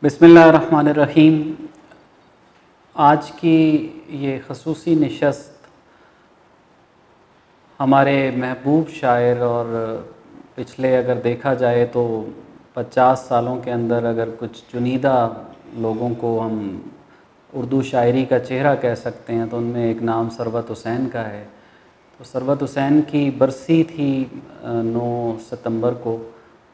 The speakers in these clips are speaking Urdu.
بسم اللہ الرحمن الرحیم۔ آج کی یہ خصوصی نشست ہمارے محبوب شاعر اور پچھلے اگر دیکھا جائے تو 50 سالوں کے اندر اگر کچھ چنیدہ لوگوں کو ہم اردو شاعری کا چہرہ کہہ سکتے ہیں تو ان میں ایک نام ثروت حسین کا ہے۔ تو ثروت حسین کی برسی تھی 9 ستمبر کو،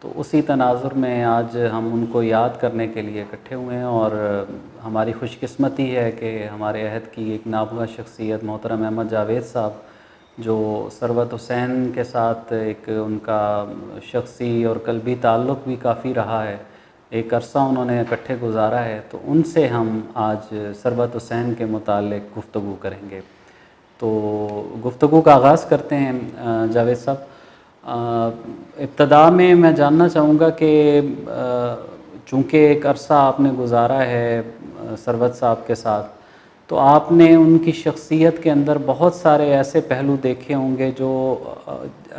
تو اسی تناظر میں آج ہم ان کو یاد کرنے کے لیے اکٹھے ہوئے ہیں، اور ہماری خوش قسمتی ہے کہ ہمارے عہد کی ایک نابغہ شخصیت محترم احمد جاوید صاحب، جو ثروت حسین کے ساتھ ایک ان کا شخصی اور قلبی تعلق بھی کافی رہا ہے، ایک عرصہ انہوں نے اکٹھے گزارا ہے، تو ان سے ہم آج ثروت حسین کے متعلق گفتگو کریں گے۔ تو گفتگو کا آغاز کرتے ہیں جاوید صاحب۔ ابتدا میں جاننا چاہوں گا کہ چونکہ ایک عرصہ آپ نے گزارا ہے ثروت صاحب کے ساتھ، تو آپ نے ان کی شخصیت کے اندر بہت سارے ایسے پہلو دیکھے ہوں گے جو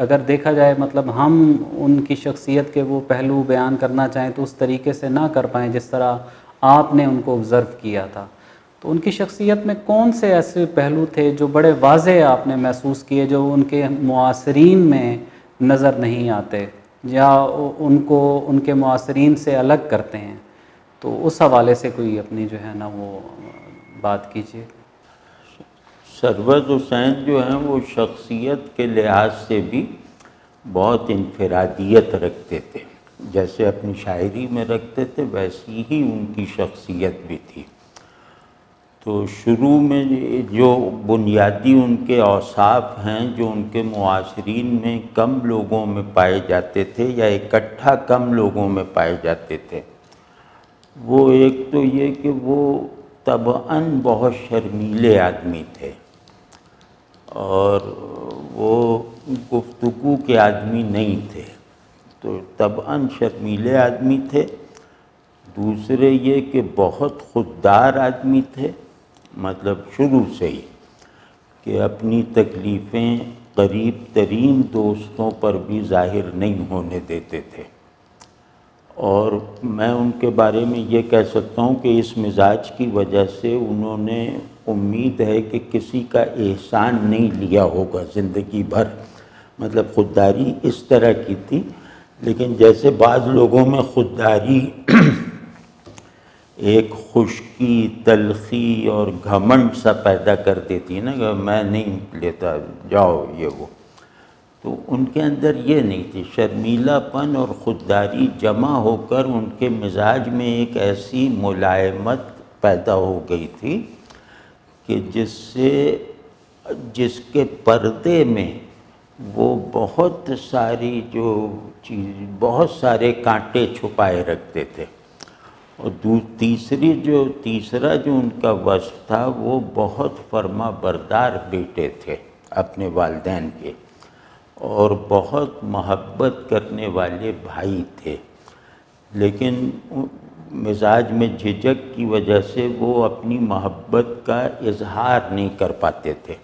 اگر دیکھا جائے مطلب ہم ان کی شخصیت کے وہ پہلو بیان کرنا چاہیں تو اس طریقے سے نہ کر پائیں جس طرح آپ نے ان کو آبزرو کیا تھا۔ تو ان کی شخصیت میں کون سے ایسے پہلو تھے جو بڑے واضح آپ نے محسوس کیے، جو ان کے معاصرین میں نظر نہیں آتے یا ان کو ان کے معاصرین سے الگ کرتے ہیں؟ تو اس حوالے سے کوئی اپنی جو ہے نا وہ بات کیجیے۔ ثروت حسین جو ہیں وہ شخصیت کے لحاظ سے بھی بہت انفرادیت رکھتے تھے، جیسے اپنی شاعری میں رکھتے تھے ویسی ہی ان کی شخصیت بھی تھی۔ تو شروع میں جو بنیادی ان کے اوصاف ہیں جو ان کے معاصرین میں کم لوگوں میں پائے جاتے تھے یا اکٹھا کم لوگوں میں پائے جاتے تھے، وہ ایک تو یہ کہ وہ طبعاً بہت شرمیلے آدمی تھے اور وہ گفتگو کے آدمی نہیں تھے، تو طبعاً شرمیلے آدمی تھے۔ دوسرے یہ کہ بہت خوددار آدمی تھے، مطلب شروع سے ہی کہ اپنی تکلیفیں قریب ترین دوستوں پر بھی ظاہر نہیں ہونے دیتے تھے، اور میں ان کے بارے میں یہ کہہ سکتا ہوں کہ اس مزاج کی وجہ سے انہوں نے امید ہے کہ کسی کا احسان نہیں لیا ہوگا زندگی بھر، مطلب خودداری اس طرح کی تھی، لیکن جیسے بعض لوگوں میں خودداری ایک خشکی، تلخی اور گھمنڈ سا پیدا کر دیتی نا کہ میں نہیں لیتا، جاؤ یہ وہ، تو ان کے اندر یہ نہیں تھی۔ شرمیلا پن اور خودداری جمع ہو کر ان کے مزاج میں ایک ایسی ملائمت پیدا ہو گئی تھی کہ جس کے پردے میں وہ بہت ساری بہت سارے کانٹے چھپائے رکھتے تھے۔ اور تیسرا جو ان کا وصف تھا وہ بہت فرما بردار بیٹے تھے اپنے والدین کے، اور بہت محبت کرنے والے بھائی تھے، لیکن مزاج میں جھجک کی وجہ سے وہ اپنی محبت کا اظہار نہیں کر پاتے تھے،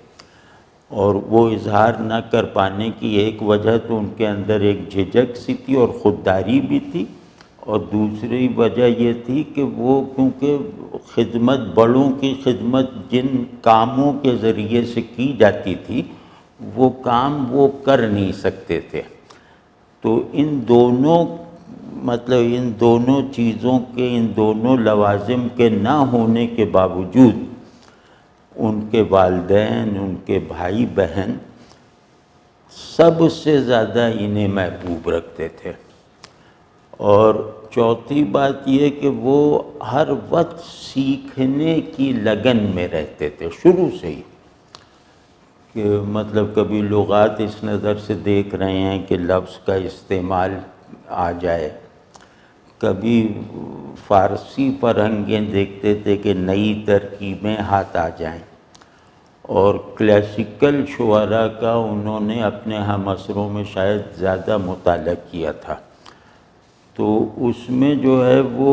اور وہ اظہار نہ کر پانے کی ایک وجہ تو ان کے اندر ایک جھجک سی تھی اور خودداری بھی تھی، اور دوسری وجہ یہ تھی کہ وہ کیونکہ بڑوں کی خدمت جن کاموں کے ذریعے سے کی جاتی تھی وہ کام وہ کر نہیں سکتے تھے، تو ان دونوں چیزوں کے، ان دونوں لوازم کے نہ ہونے کے باوجود ان کے والدین، ان کے بھائی بہن سب سے زیادہ انہیں محبوب رکھتے تھے۔ اور چوتھی بات یہ کہ وہ ہر وقت سیکھنے کی لگن میں رہتے تھے شروع سے ہی، کہ مطلب کبھی لغات اس نظر سے دیکھ رہے ہیں کہ لفظ کا استعمال آ جائے، کبھی فارسی فرہنگیں دیکھتے تھے کہ نئی ترکیبیں ہاتھ آ جائیں، اور کلاسیکل شعراء کا انہوں نے اپنے ہم عصروں میں شاید زیادہ مطالعہ کیا تھا، تو اس میں جو ہے وہ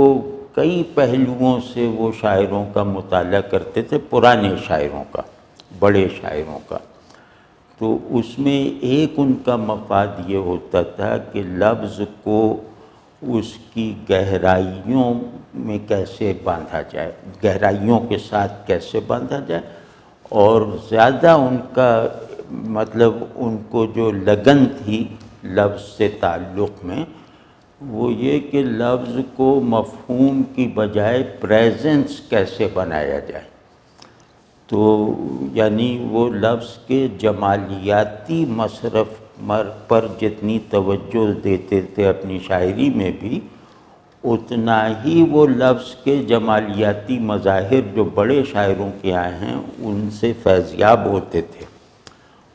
کئی پہلوؤں سے وہ شاعروں کا مطالعہ کرتے تھے، پرانے شاعروں کا، بڑے شاعروں کا۔ تو اس میں ایک ان کا مفاد یہ ہوتا تھا کہ لفظ کو اس کی گہرائیوں میں کیسے باندھا جائے، گہرائیوں کے ساتھ کیسے باندھا جائے، اور زیادہ ان کا مطلب ان کو جو لگن تھی لفظ سے تعلق میں، وہ یہ کہ لفظ کو مفہوم کی بجائے پریزنس کیسے بنایا جائے۔ تو یعنی وہ لفظ کے جمالیاتی مصرف پر جتنی توجہ دیتے تھے اپنی شاعری میں بھی، اتنا ہی وہ لفظ کے جمالیاتی مظاہر جو بڑے شاعروں کے آئے ہیں ان سے فیضیاب ہوتے تھے۔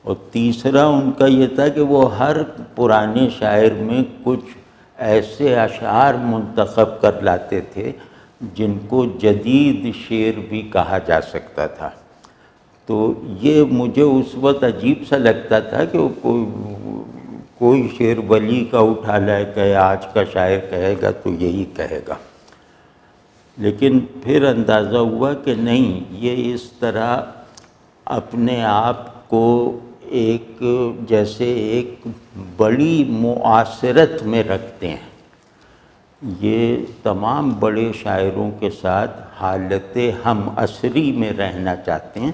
اور تیسرا ان کا یہ تھا کہ وہ ہر پرانے شاعر میں کچھ ایسے اشعار منتخب کر لاتے تھے جن کو جدید شعر بھی کہا جا سکتا تھا۔ تو یہ مجھے اس وقت عجیب سا لگتا تھا کہ کوئی شعر ولی کا اٹھا لائے کہ آج کا شاعر کہے گا تو یہی کہے گا، لیکن پھر اندازہ ہوا کہ نہیں، یہ اس طرح اپنے آپ کو ایک جیسے ایک بڑی معاصرت میں رکھتے ہیں۔ یہ تمام بڑے شاعروں کے ساتھ حالت ہم عصری میں رہنا چاہتے ہیں،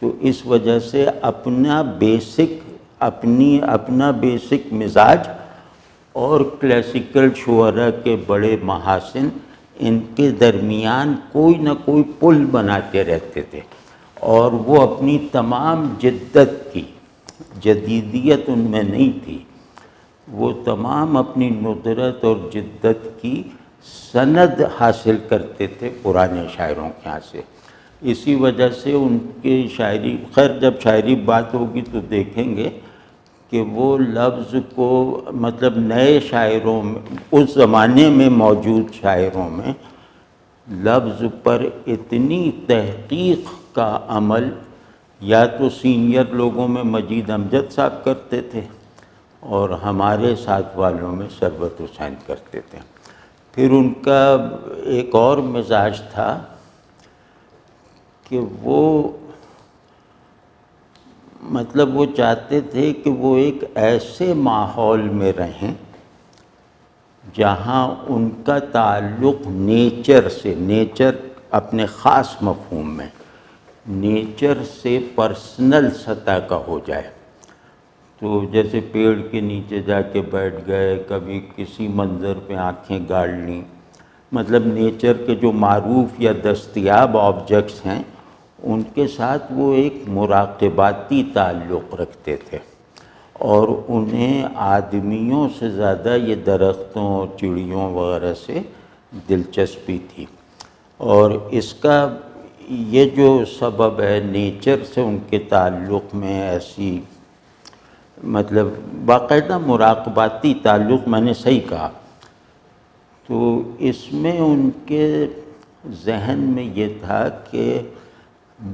تو اس وجہ سے اپنا بیسک مزاج اور کلاسیکل شعراء کے بڑے محاسن، ان کے درمیان کوئی نہ کوئی پل بناتے رہتے تھے، اور وہ اپنی تمام جدت کی، جدیدیت ان میں نہیں تھی، وہ تمام اپنی ندرت اور جدت کی سند حاصل کرتے تھے پرانے شاعروں کے یہاں سے۔ اسی وجہ سے ان کی شاعری، خیر جب شاعری بات ہوگی تو دیکھیں گے کہ وہ لفظ کو مطلب نئے شاعروں میں، اس زمانے میں موجود شاعروں میں لفظ پر اتنی تحقیق کا عمل یا تو سینئر لوگوں میں مجید امجد صاحب کرتے تھے اور ہمارے ساتھ والوں میں ثروت حسین کرتے تھے۔ پھر ان کا ایک اور مزاج تھا کہ وہ مطلب وہ چاہتے تھے کہ وہ ایک ایسے ماحول میں رہیں جہاں ان کا تعلق نیچر سے، نیچر اپنے خاص مفہوم میں نیچر سے پرسنل سطح کا ہو جائے۔ تو جیسے پیڑ کے نیچے جا کے بیٹھ گئے، کبھی کسی منظر پہ آنکھیں گاڑ لیں، مطلب نیچر کے جو معروف یا دستیاب آبجیکٹس ہیں ان کے ساتھ وہ ایک مراقباتی تعلق رکھتے تھے، اور انہیں آدمیوں سے زیادہ یہ درختوں اور چڑیوں وغیرہ سے دلچسپی تھی۔ اور اس کا یہ جو سبب ہے نیچر سے ان کے تعلق میں ایسی مطلب باقاعدہ مراقباتی تعلق، میں نے صحیح کہا، تو اس میں ان کے ذہن میں یہ تھا کہ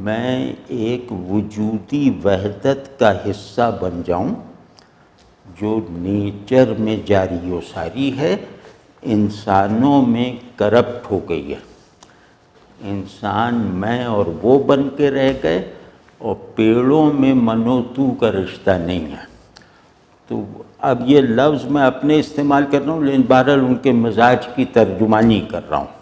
میں ایک وجودی وحدت کا حصہ بن جاؤں جو نیچر میں جاری و ساری ہے، انسانوں میں کرپٹ ہو گئی ہے، انسان میں اور وہ بن کے رہ گئے، اور پیڑوں میں من و تو کا رشتہ نہیں ہے۔ تو اب یہ لفظ میں اپنے استعمال کر رہا ہوں، لیکن بہرحال ان کے مزاج کی ترجمانی کر رہا ہوں۔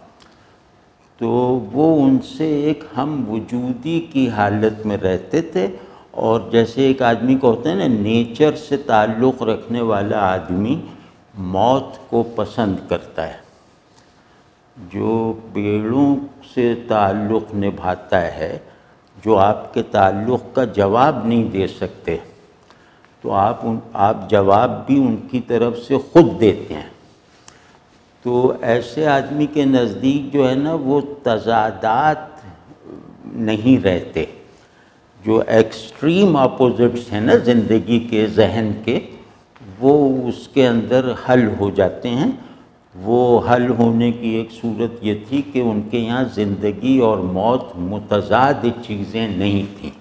تو وہ ان سے ایک ہم وجودی کی حالت میں رہتے تھے، اور جیسے ایک آدمی کو ہوتا ہے نا، نیچر سے تعلق رکھنے والا آدمی موت کو پسند کرتا ہے، جو پیڑوں سے تعلق نبھاتا ہے، جو آپ کے تعلق کا جواب نہیں دے سکتے، تو آپ جواب بھی ان کی طرف سے خود دیتے ہیں۔ تو ایسے آدمی کے نزدیک جو ہے نا وہ تضادات نہیں رہتے، جو ایکسٹریم اپوزٹس ہیں نا زندگی کے، ذہن کے، وہ اس کے اندر حل ہو جاتے ہیں۔ وہ حل ہونے کی ایک صورت یہ تھی کہ ان کے یہاں زندگی اور موت متضاد چیزیں نہیں تھیں۔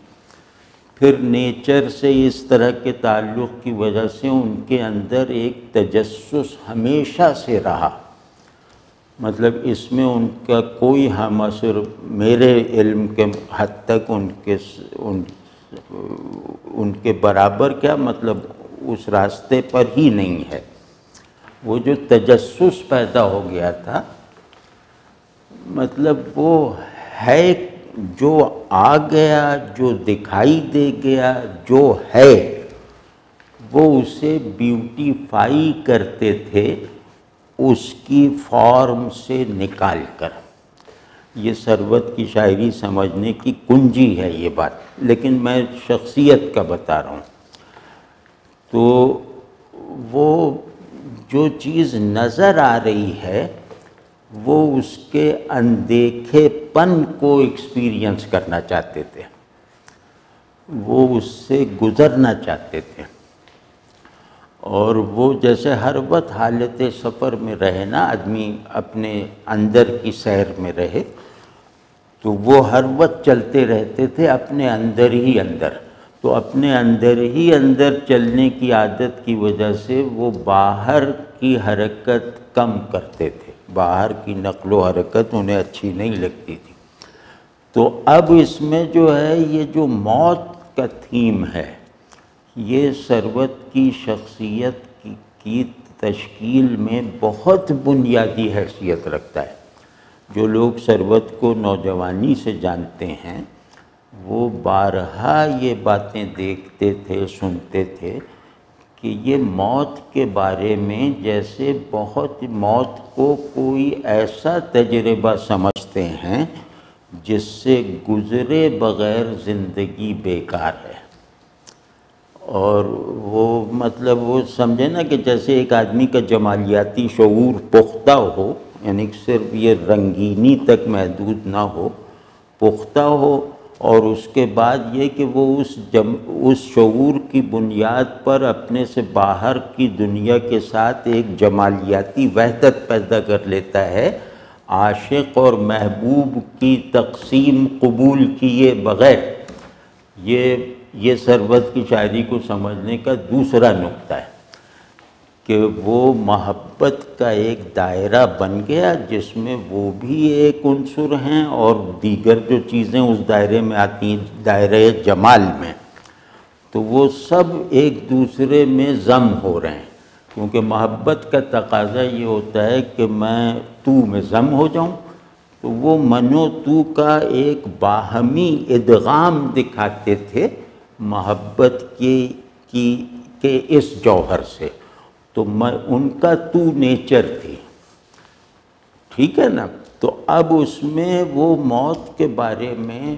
پھر نیچر سے اس طرح کے تعلق کی وجہ سے ان کے اندر ایک تجسس ہمیشہ سے رہا، مطلب اس میں ان کا کوئی ہم عصر میرے علم کے حد تک ان کے برابر کیا مطلب اس راستے پر ہی نہیں ہے۔ وہ جو تجسس پیدا ہو گیا تھا مطلب وہ ہے جو آ گیا، جو دکھائی دے گیا، جو ہے وہ اسے بیوٹیفائی کرتے تھے اس کی فارم سے نکال کر۔ یہ ثروت کی شاعری سمجھنے کی کنجی ہے یہ بات، لیکن میں شخصیت کا بتا رہا ہوں۔ تو وہ جو چیز نظر آ رہی ہے وہ اس کے اندیکھے پن کو ایکسپیرینس کرنا چاہتے تھے، وہ اس سے گزرنا چاہتے تھے، اور وہ جیسے ہر وقت حالت سفر میں رہے نا، آدمی اپنے اندر کی سیر میں رہے، تو وہ ہر وقت چلتے رہتے تھے اپنے اندر ہی اندر۔ تو اپنے اندر ہی اندر چلنے کی عادت کی وجہ سے وہ باہر کی حرکت کم کرتے تھے، باہر کی نقل و حرکت انہیں اچھی نہیں لگتی تھی۔ تو اب اس میں جو ہے یہ جو موت کا تھیم ہے، یہ ثروت کی شخصیت کی تشکیل میں بہت بنیادی حیثیت رکھتا ہے۔ جو لوگ ثروت کو نوجوانی سے جانتے ہیں وہ بارہا یہ باتیں دیکھتے تھے، سنتے تھے کہ یہ موت کے بارے میں جیسے بہت موت کو کوئی ایسا تجربہ سمجھتے ہیں جس سے گزرے بغیر زندگی بیکار ہے۔ اور وہ مطلب وہ سمجھے نا کہ جیسے ایک آدمی کا جمالیاتی شعور پختہ ہو، یعنی صرف یہ رنگینی تک محدود نہ ہو، پختہ ہو، اور اس کے بعد یہ کہ وہ اس شعور کی بنیاد پر اپنے سے باہر کی دنیا کے ساتھ ایک جمالیاتی وحدت پیدا کر لیتا ہے، عاشق اور محبوب کی تقسیم قبول کیے بغیر۔ یہ ثروت کی شاعری کو سمجھنے کا دوسرا نقطہ ہے کہ وہ محبت کا ایک دائرہ بن گیا جس میں وہ بھی ایک عنصر ہیں اور دیگر جو چیزیں اس دائرے میں آتی ہیں دائرہ جمال میں، تو وہ سب ایک دوسرے میں ضم ہو رہے ہیں، کیونکہ محبت کا تقاضا یہ ہوتا ہے کہ میں تو میں ضم ہو جاؤں، تو وہ من و تو کا ایک باہمی ادغام دکھاتے تھے محبت کے اس جوہر سے۔ تو ان کا تو نیچر تھی، ٹھیک ہے نا۔ تو اب اس میں وہ موت کے بارے میں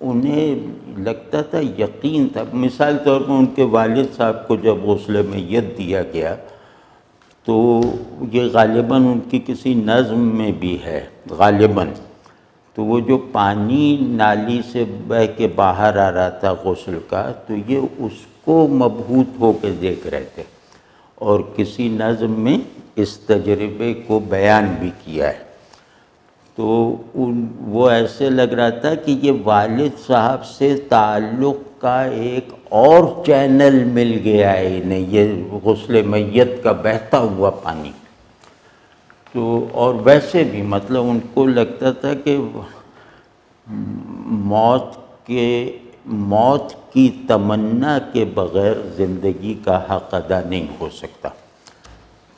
انہیں لگتا تھا، یقین تھا۔ مثال طور پر ان کے والد صاحب کو جب غسل میت دیا گیا تو یہ غالباً ان کی کسی نظم میں بھی ہے غالباً، تو وہ جو پانی نالی سے بہہ کے باہر آ رہا تھا غسل کا، تو یہ اس کو مبہوت ہو کے دیکھ رہے تھے، اور کسی نظم میں اس تجربے کو بیان بھی کیا ہے۔ تو وہ ایسے لگ رہا تھا کہ یہ والد صاحب سے تعلق کا ایک اور چینل مل گیا ہے انہیں، یہ غسل میت کا بہتا ہوا پانی۔ تو اور ویسے بھی مطلب ان کو لگتا تھا کہ موت کی تمنا کے بغیر زندگی کا حق ادا نہیں ہو سکتا۔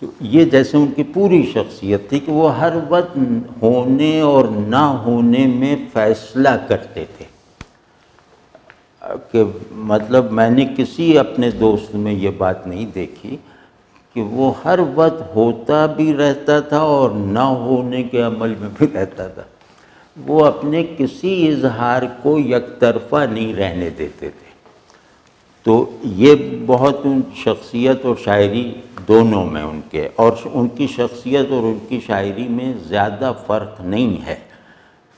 تو یہ جیسے ان کی پوری شخصیت تھی کہ وہ ہر وقت ہونے اور نہ ہونے میں فیصلہ کرتے تھے، کہ مطلب میں نے کسی اپنے دوست میں یہ بات نہیں دیکھی کہ وہ ہر وقت ہوتا بھی رہتا تھا اور نہ ہونے کے عمل میں بھی رہتا تھا۔ وہ اپنے کسی اظہار کو یک طرفہ نہیں رہنے دیتے تھے۔ تو یہ بہت ان شخصیت اور شاعری دونوں میں ان کے، اور ان کی شخصیت اور ان کی شاعری میں زیادہ فرق نہیں ہے۔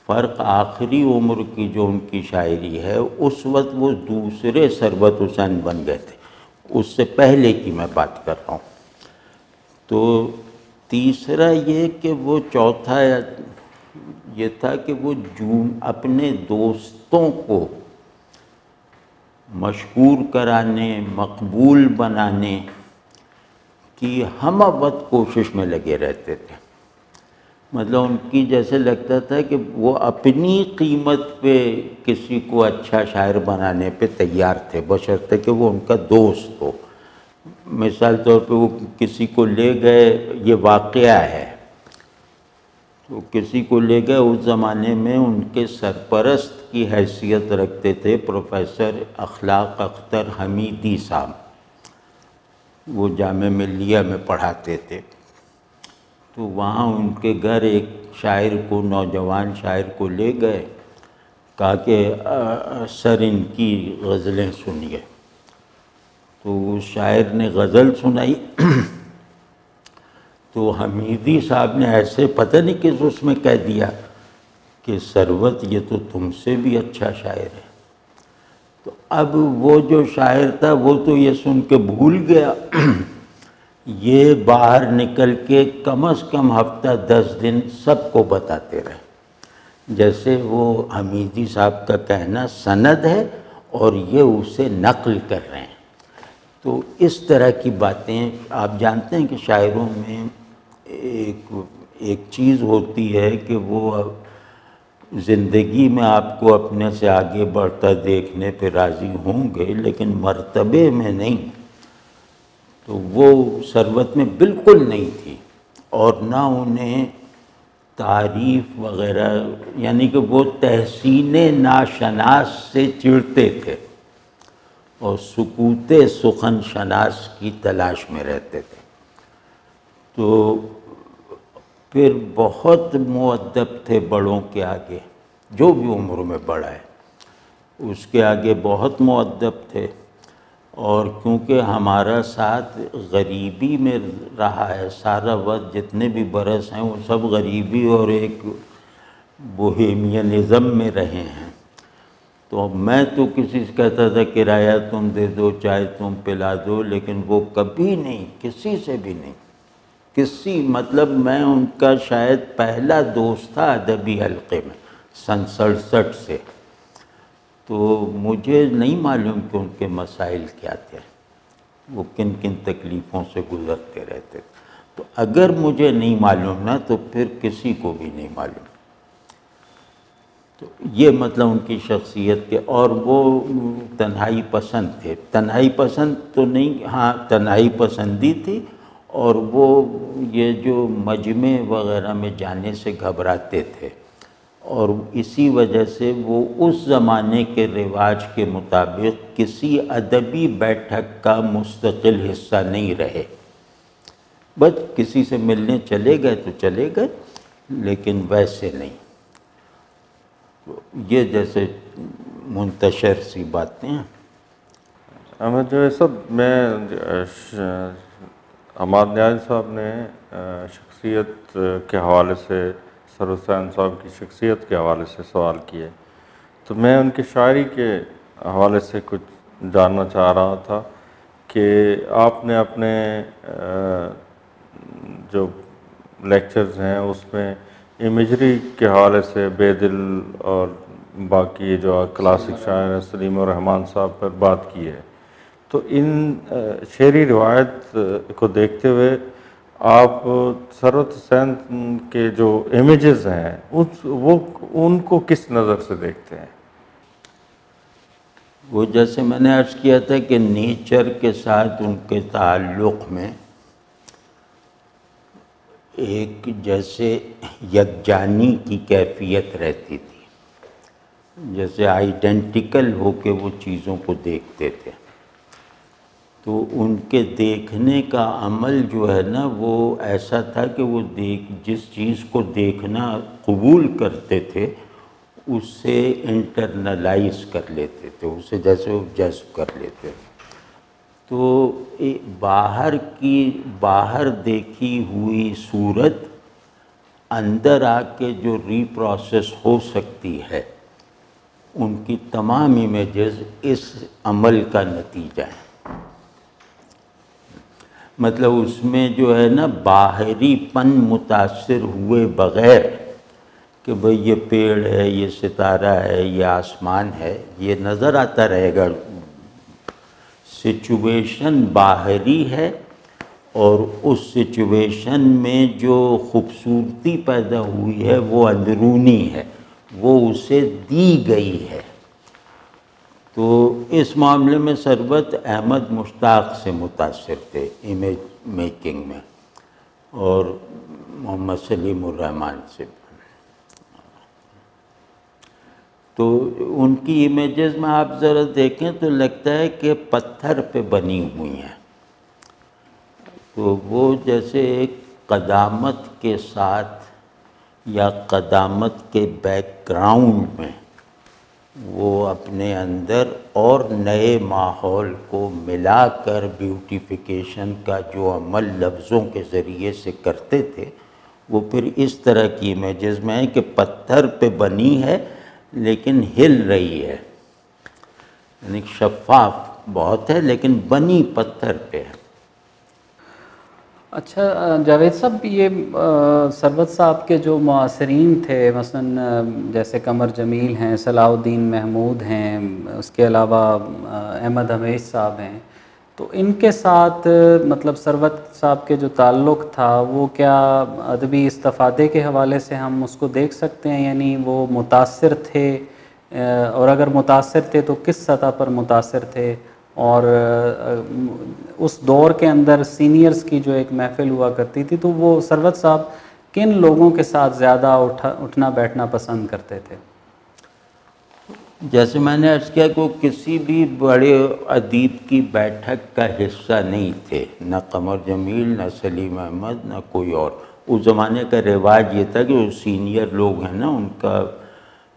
فرق آخری عمر کی جو ان کی شاعری ہے، اس وقت وہ دوسرے ثروت حسین بن گئے تھے، اس سے پہلے کی میں بات کر رہا ہوں۔ تو تیسرا یہ کہ وہ چوتھا یہ تھا کہ وہ اپنے دوستوں کو مشہور کرانے، مقبول بنانے کی ہم وقت کوشش میں لگے رہتے تھے۔ مطلب ان کی جیسے لگتا تھا کہ وہ اپنی قیمت پہ کسی کو اچھا شاعر بنانے پہ تیار تھے، بشرطے کہ وہ ان کا دوست ہو۔ مثال طور پہ وہ کسی کو لے گئے، یہ واقعہ ہے تو کسی کو لے گئے، اس زمانے میں ان کے سرپرست کی حیثیت رکھتے تھے پروفیسر اخلاق اختر حمیدی صاحب، وہ جامعہ ملیہ میں پڑھاتے تھے۔ تو وہاں ان کے گھر ایک شاعر کو، نوجوان شاعر کو لے گئے، کہا کہ سر ان کی غزلیں سنیے۔ تو اس شاعر نے غزل سنائی تو حمیدی صاحب نے ایسے پتہ نہیں کس اس میں کہہ دیا کہ سروت یہ تو تم سے بھی اچھا شاعر ہے۔ تو اب وہ جو شاعر تھا وہ تو یہ سن کے بھول گیا، یہ باہر نکل کے کم از کم ہفتہ 10 دن سب کو بتاتے رہے، جیسے وہ حمیدی صاحب کا کہنا سند ہے اور یہ اسے نقل کر رہے ہیں۔ تو اس طرح کی باتیں آپ جانتے ہیں کہ شاعروں میں ایک چیز ہوتی ہے کہ وہ زندگی میں آپ کو اپنے سے آگے بڑھتا دیکھنے پہ راضی ہوں گے، لیکن مرتبے میں نہیں۔ تو وہ ثروت میں بالکل نہیں تھی، اور نہ انہیں تعریف وغیرہ، یعنی کہ وہ تحسین ناشناس سے چڑھتے تھے اور سکوت سخن شناس کی تلاش میں رہتے تھے۔ تو پھر بہت مؤدب تھے بڑوں کے آگے، جو بھی عمر میں بڑا ہے اس کے آگے بہت مؤدب تھے، اور کیونکہ ہمارا ساتھ غریبی میں رہا ہے سارا وقت، جتنے بھی برس ہیں وہ سب غریبی اور ایک بوہیمینزم میں رہے ہیں۔ تو میں تو کسی سے کہتا تھا کرایہ تم دے دو، چائے تم پلا دو، لیکن وہ کبھی نہیں، کسی سے بھی نہیں، مطلب میں ان کا شاید پہلا دوست تھا ادبی حلقے میں سن 67 سے۔ تو مجھے نہیں معلوم کہ ان کے مسائل کیا تھے، وہ کن کن تکلیفوں سے گزرتے رہتے تھے۔ تو اگر مجھے نہیں معلوم نا تو پھر کسی کو بھی نہیں معلوم۔ تو یہ مطلب ان کی شخصیت کے، اور وہ تنہائی پسند تھے۔ تنہائی پسند تو نہیں، ہاں تنہائی پسندی تھی، اور وہ یہ جو مجمع وغیرہ میں جانے سے گھبراتے تھے، اور اسی وجہ سے وہ اس زمانے کے رواج کے مطابق کسی ادبی بیٹھک کا مستقل حصہ نہیں رہے۔ بس کسی سے ملنے چلے گئے تو چلے گئے، لیکن ویسے نہیں۔ یہ جیسے منتشر سی باتیں ہیں۔ احمد جو ہے سب میں عماد نیاز صاحب نے شخصیت کے حوالے سے، سر حسین صاحب کی شخصیت کے حوالے سے سوال کیے، تو میں ان کی شاعری کے حوالے سے کچھ جاننا چاہ رہا تھا کہ آپ نے اپنے جو لیکچرز ہیں اس میں امیجری کے حوالے سے بے دل اور باقی جو کلاسک شاعر ہیں سلیم الرحمن صاحب پر بات کی ہے، تو ان شعری روایت کو دیکھتے ہوئے آپ ثروت حسین کے جو امیجز ہیں وہ ان کو کس نظر سے دیکھتے ہیں؟ وہ جیسے میں نے عرض کیا تھا کہ نیچر کے ساتھ ان کے تعلق میں ایک جیسے یکجانی کی کیفیت رہتی تھی، جیسے آئیڈینٹیکل ہو کے وہ چیزوں کو دیکھتے تھے۔ تو ان کے دیکھنے کا عمل جو ہے نا وہ ایسا تھا کہ وہ جس چیز کو دیکھنا قبول کرتے تھے اس سے انٹرنلائز کر لیتے تھے، اسے جیسے وہ جذب کر لیتے تھے۔ تو باہر دیکھی ہوئی صورت اندر آ کے جو ری پروسیس ہو سکتی ہے، ان کی تمام امیجز اس عمل کا نتیجہ ہے۔ مطلب اس میں جو ہے نا باہری پن متاثر ہوئے بغیر کہ بھئی یہ پیڑ ہے، یہ ستارہ ہے، یہ آسمان ہے، یہ نظر آتا رہے گا۔ سچویشن باہری ہے، اور اس سچویشن میں جو خوبصورتی پیدا ہوئی ہے وہ اندرونی ہے، وہ اسے دی گئی ہے۔ تو اس معاملے میں ثروت احمد مشتاق سے متاثر تھے امیج میکنگ میں، اور محمد سلیم الرحمن سے۔ تو ان کی امیجز میں آپ ذرا دیکھیں تو لگتا ہے کہ پتھر پہ بنی ہوئی ہیں، تو وہ جیسے ایک قدامت کے ساتھ یا قدامت کے بیک گراؤنڈ میں وہ اپنے اندر اور نئے ماحول کو ملا کر بیوٹیفیکیشن کا جو عمل لفظوں کے ذریعے سے کرتے تھے، وہ پھر اس طرح کی امیجز میں ہے کہ پتھر پہ بنی ہے لیکن ہل رہی ہے، یعنی شفاف بہت ہے لیکن بنی پتھر پہ ہے۔ اچھا جاوید صاحب، یہ ثروت صاحب کے جو معاصرین تھے، مثلا جیسے قمر جمیل ہیں، صلاح الدین محمود ہیں، اس کے علاوہ احمد ہمیش صاحب ہیں، تو ان کے ساتھ مطلب ثروت صاحب کے جو تعلق تھا وہ کیا ادبی استفادے کے حوالے سے ہم اس کو دیکھ سکتے ہیں؟ یعنی وہ متاثر تھے، اور اگر متاثر تھے تو کس سطح پر متاثر تھے؟ اور اس دور کے اندر سینئرز کی جو ایک محفل ہوا کرتی تھی، تو وہ ثروت صاحب کن لوگوں کے ساتھ زیادہ اٹھنا بیٹھنا پسند کرتے تھے؟ جیسے میں نے عرض کیا کہ وہ کسی بھی بڑے ادیب کی بیٹھک کا حصہ نہیں تھے، نہ قمر جمیل، نہ سلیم احمد، نہ کوئی اور۔ اس زمانے کا رواج یہ تھا کہ وہ سینئر لوگ ہیں نا،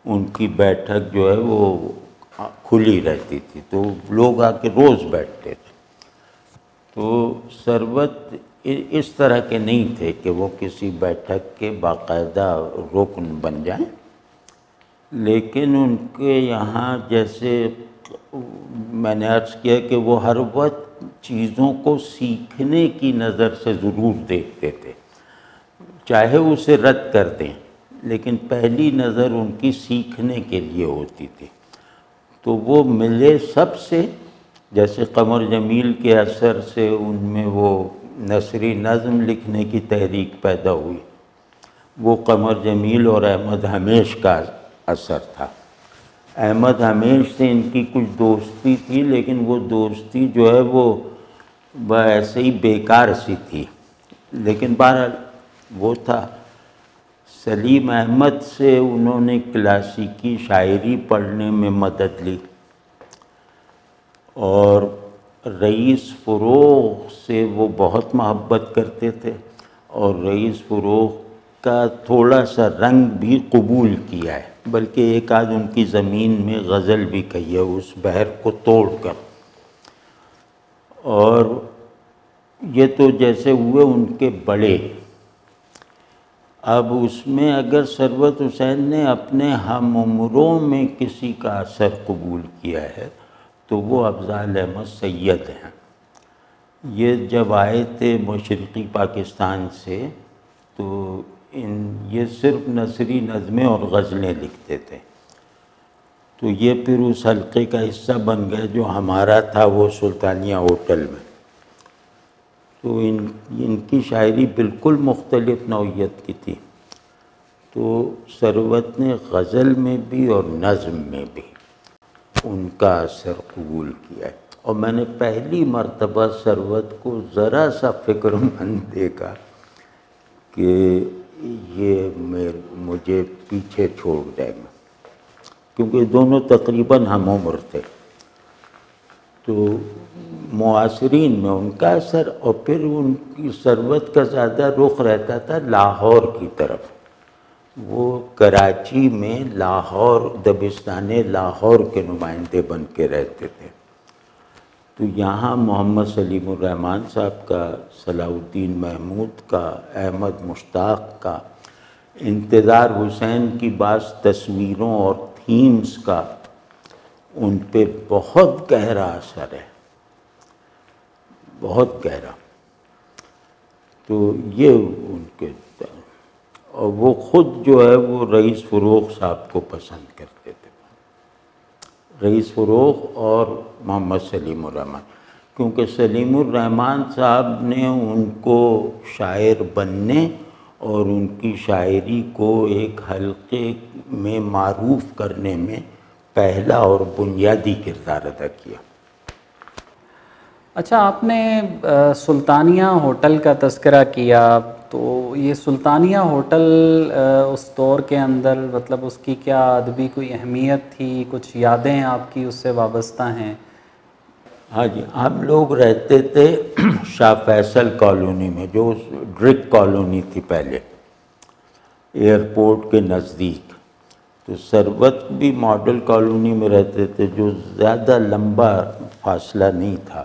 ان کی بیٹھک جو ہے وہ کھلی رہتی تھی، تو لوگ آ کے روز بیٹھتے تھے۔ تو ثروت اس طرح کے نہیں تھے کہ وہ کسی بیٹھک کے باقاعدہ رکن بن جائیں، لیکن ان کے یہاں جیسے میں نے عرض کیا کہ وہ ہر وقت چیزوں کو سیکھنے کی نظر سے ضرور دیکھتے تھے، چاہے اسے رد کر دیں لیکن پہلی نظر ان کی سیکھنے کے لیے ہوتی تھی۔ تو وہ ملے سب سے، جیسے قمر جمیل کے اثر سے ان میں وہ نثری نظم لکھنے کی تحریک پیدا ہوئی، وہ قمر جمیل اور احمد ہمیش کا اثر تھا۔ احمد ہمیش سے ان کی کچھ دوستی تھی، لیکن وہ دوستی جو ہے وہ ایسے ہی بیکار سی تھی، لیکن بہرحال وہ تھا۔ سلیم احمد سے انہوں نے کلاسیکی شاعری پڑھنے میں مدد لی، اور رئیس فروغ سے وہ بہت محبت کرتے تھے، اور رئیس فروغ کا تھوڑا سا رنگ بھی قبول کیا ہے، بلکہ ایک آدھ ان کی زمین میں غزل بھی کہی ہے اس بحر کو توڑ کر۔ اور یہ تو جیسے ہوئے ان کے بڑے۔ اب اس میں اگر ثروت حسین نے اپنے ہم عمروں میں کسی کا اثر قبول کیا ہے تو وہ افضال احمد سید ہیں۔ یہ جب آئے تھے مشرقی پاکستان سے تو یہ صرف نثری نظمیں اور غزلیں لکھتے تھے، تو یہ پھر اس حلقے کا حصہ بن گئے جو ہمارا تھا وہ سلطانیہ ہوٹل میں۔ تو ان کی شاعری بالکل مختلف نوعیت کی تھی، تو ثروت نے غزل میں بھی اور نظم میں بھی ان کا اثر قبول کیا ہے۔ اور میں نے پہلی مرتبہ ثروت کو ذرا سا فکر مند دیکھا کہ یہ مجھے پیچھے چھوڑ جائیں گے، کیونکہ دونوں تقریباً ہم عمر تھے۔ تو معاصرین میں ان کا اثر، اور پھر ان کی ثروت کا زیادہ رخ رہتا تھا لاہور کی طرف۔ وہ کراچی میں لاہور، دبستان لاہور کے نمائندے بن کے رہتے تھے، تو یہاں محمد سلیم الرحمن صاحب کا، صلاح الدین محمود کا، احمد مشتاق کا، انتظار حسین کی بعض تصویروں اور تھیمز کا ان پہ بہت گہرا اثر ہے، بہت گہرا۔ تو یہ ان کے، اور وہ خود جو ہے وہ رئیس فروغ صاحب کو پسند کرتے تھے، رئیس فروغ اور محمد سلیم الرحمن، کیونکہ سلیم الرحمن صاحب نے ان کو شاعر بننے اور ان کی شاعری کو ایک حلقے میں معروف کرنے میں پہلا اور بنیادی کردار ادا کیا۔ اچھا، آپ نے سلطانیہ ہوٹل کا تذکرہ کیا، تو یہ سلطانیہ ہوٹل اس دور کے اندر مطلب اس کی کیا ادبی کوئی اہمیت تھی، کچھ یادیں آپ کی اس سے وابستہ ہیں؟ ہاں جی، ہم لوگ رہتے تھے شاہ فیصل کالونی میں، جو ڈرک کالونی تھی پہلے ایئرپورٹ کے نزدیک. تو ثروت بھی ماڈل کالونی میں رہتے تھے، جو زیادہ لمبا فاصلہ نہیں تھا.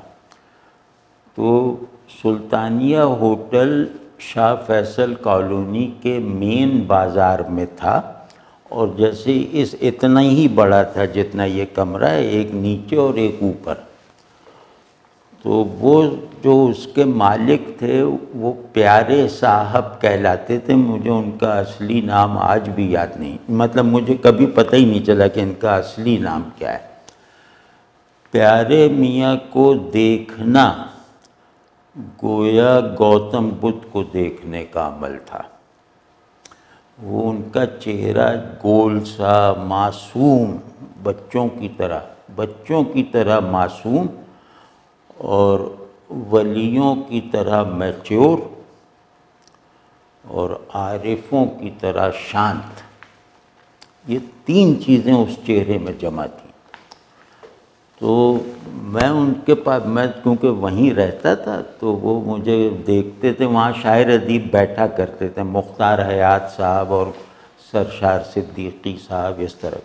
تو سلطانیہ ہوٹل شاہ فیصل کالونی کے مین بازار میں تھا، اور جیسے اتنا ہی بڑا تھا جتنا یہ کمرہ ہے، ایک نیچے اور ایک اوپر. تو وہ جو اس کے مالک تھے وہ پیارے صاحب کہلاتے تھے. مجھے ان کا اصلی نام آج بھی یاد نہیں، مطلب مجھے کبھی پتہ ہی نہیں چلا کہ ان کا اصلی نام کیا ہے. پیارے میاں کو دیکھنا گویا گوتم بدھ کو دیکھنے کا عمل تھا. وہ ان کا چہرہ گول سا، معصوم، بچوں کی طرح معصوم، اور ولیوں کی طرح میچور، اور عارفوں کی طرح شانت. یہ تین چیزیں اس چہرے میں جمع تھیں. تو میں ان کے پاس، میں کیونکہ وہیں رہتا تھا، تو وہ مجھے دیکھتے تھے. وہاں شاعر ادیب بیٹھا کرتے تھے، مختار حیات صاحب اور سرشار صدیقی صاحب، اس طرح.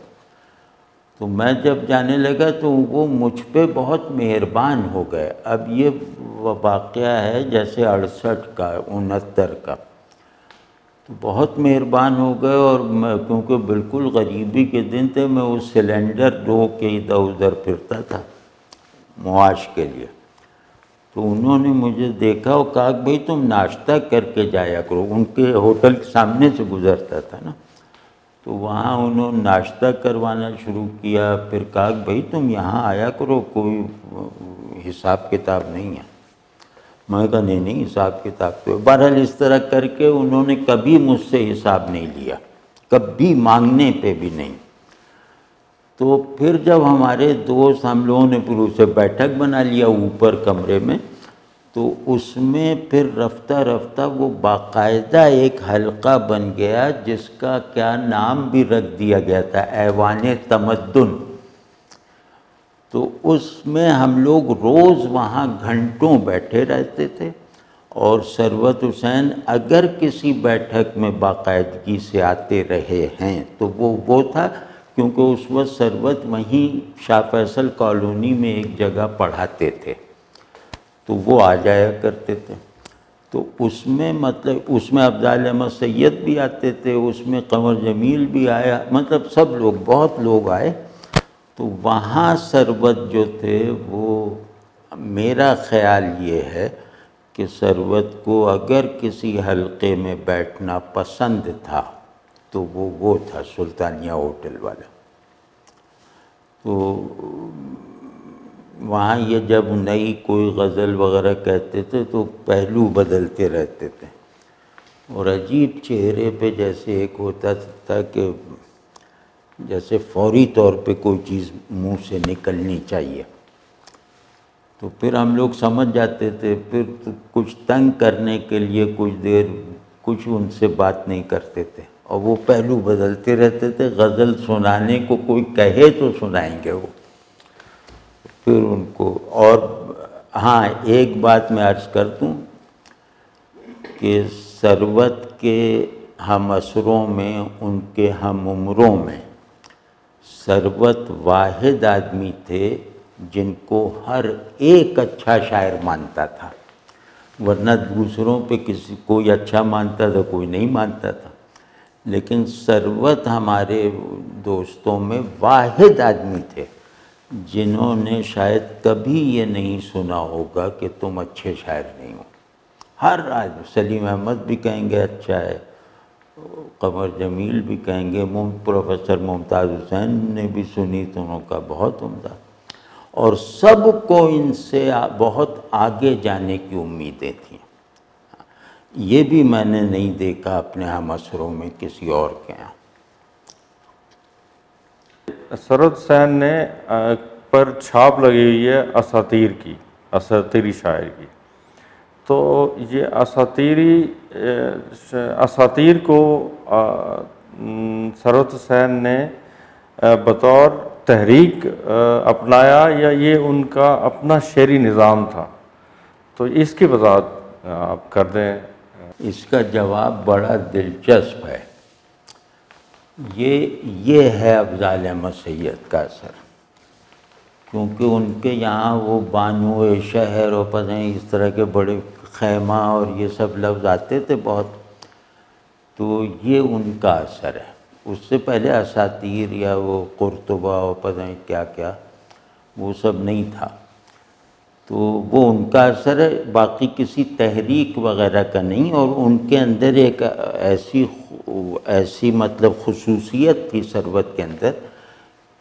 تو میں جب جانے لگا تو وہ مجھ پہ بہت مہربان ہو گئے. اب یہ واقعہ ہے جیسے 68 کا، 69 کا. تو بہت مہربان ہو گئے، اور میں کیونکہ بالکل غریبی کے دن تھے، میں وہ سلنڈر ڈھو کے ادھر ادھر پھرتا تھا معاش کے لیے. تو انہوں نے مجھے دیکھا اور کہا کہ بھئی تم ناشتہ کر کے جایا کرو. ان کے ہوٹل کے سامنے سے گزرتا تھا نا، تو وہاں انہوں نے ناشتہ کروانا شروع کیا. پھر کہا کہ بھئی تم یہاں آیا کرو، کوئی حساب کتاب نہیں ہے. میں کہا نہیں حساب کتاب تو. بہرحال اس طرح کر کے انہوں نے کبھی مجھ سے حساب نہیں لیا، کبھی مانگنے پہ بھی نہیں. تو پھر جب ہمارے دوست، ہم لوگوں نے پھر اسے بیٹھک بنا لیا اوپر کمرے میں، تو اس میں پھر رفتہ رفتہ وہ باقاعدہ ایک حلقہ بن گیا جس کا کیا نام بھی رکھ دیا گیا تھا، ایوان تمدن. تو اس میں ہم لوگ روز وہاں گھنٹوں بیٹھے رہتے تھے. اور ثروت حسین اگر کسی بیٹھک میں باقاعدگی سے آتے رہے ہیں تو وہ تھا، کیونکہ اس وقت ثروت وہیں شاہ فیصل کالونی میں ایک جگہ پڑھاتے تھے، تو وہ آ جایا کرتے تھے. تو اس میں مطلب اس میں افضال احمد سید بھی آتے تھے، اس میں قمر جمیل بھی آیا، مطلب سب لوگ، بہت لوگ آئے. تو وہاں ثروت جو تھے، وہ میرا خیال یہ ہے کہ ثروت کو اگر کسی حلقے میں بیٹھنا پسند تھا تو وہ تھا سلطانیہ ہوٹل والا. تو وہاں یہ جب نئی کوئی غزل وغیرہ کہتے تھے تو پہلو بدلتے رہتے تھے، اور عجیب چہرے پہ جیسے ایک ہوتا تھا کہ جیسے فوری طور پہ کوئی چیز منہ سے نکلنی چاہیے. تو پھر ہم لوگ سمجھ جاتے تھے. پھر کچھ تنگ کرنے کے لیے کچھ دیر کچھ ان سے بات نہیں کرتے تھے، اور وہ پہلو بدلتے رہتے تھے. غزل سنانے کو کوئی کہے تو سنائیں گے وہ. پھر ان کو، اور ہاں ایک بات میں عرض کر دوں کہ ثروت کے ہم عصروں میں، ان کے ہم عمروں میں، ثروت واحد آدمی تھے جن کو ہر ایک اچھا شاعر مانتا تھا. ورنہ دوسروں پہ کوئی اچھا مانتا تھا، کوئی نہیں مانتا تھا. لیکن ثروت ہمارے دوستوں میں واحد آدمی تھے جنہوں نے شاید کبھی یہ نہیں سنا ہوگا کہ تم اچھے شاعر نہیں ہو. ہر آدمی، سلیم احمد بھی کہیں گے اچھا ہے، قمر جمیل بھی کہیں گے، پروفیسر ممتاز حسین نے بھی سنی تو انہوں کا بہت عمدہ. اور سب کو ان سے بہت آگے جانے کی امیدیں تھیں. یہ بھی میں نے نہیں دیکھا اپنے ہم عصروں میں کسی اور کے یہاں. ثروت حسین نے پر چھاپ لگی ہوئی ہے اساطیر کی، اساطیری شاعر کی. تو یہ اساطیر کو ثروت حسین نے بطور تحریک اپنایا یا یہ ان کا اپنا شعری نظام تھا؟ تو اس کی وضاحت آپ کر دیں۔ اس کا جواب بڑا دلچسپ ہے۔ یہ ہے افضال احمد سید کا اثر، کیونکہ ان کے یہاں وہ بانو شہر اور پتہ نہیں اس طرح کے بڑے خیمہ اور یہ سب لفظ آتے تھے بہت، تو یہ ان کا اثر ہے۔ اس سے پہلے اساطیر یا وہ قرطبہ اور پتہ نہیں کیا کیا وہ سب نہیں تھا، تو وہ ان کا اثر ہے، باقی کسی تحریک وغیرہ کا نہیں۔ اور ان کے اندر ایک ایسی مطلب خصوصیت تھی ثروت کے اندر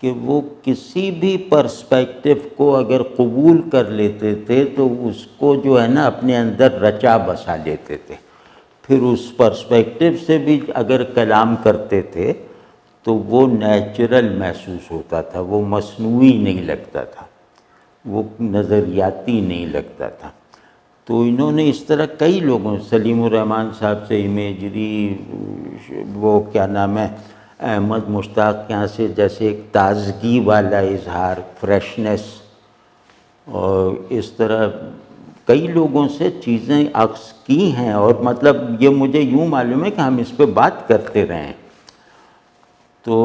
کہ وہ کسی بھی پرسپیکٹو کو اگر قبول کر لیتے تھے تو اس کو جو ہے نا اپنے اندر رچا بسا لیتے تھے، پھر اس پرسپیکٹو سے بھی اگر کلام کرتے تھے تو وہ نیچرل محسوس ہوتا تھا، وہ مصنوعی نہیں لگتا تھا، وہ نظریاتی نہیں لگتا تھا۔ تو انہوں نے اس طرح کئی لوگوں، سلیم الرحمن صاحب سے امیجری، وہ کیا نام ہے احمد مشتاق کے یہاں سے جیسے ایک تازگی والا اظہار، فریشنس، اور اس طرح کئی لوگوں سے چیزیں عکس کی ہیں۔ اور مطلب یہ مجھے یوں معلوم ہے کہ ہم اس پہ بات کرتے رہے ہیں، تو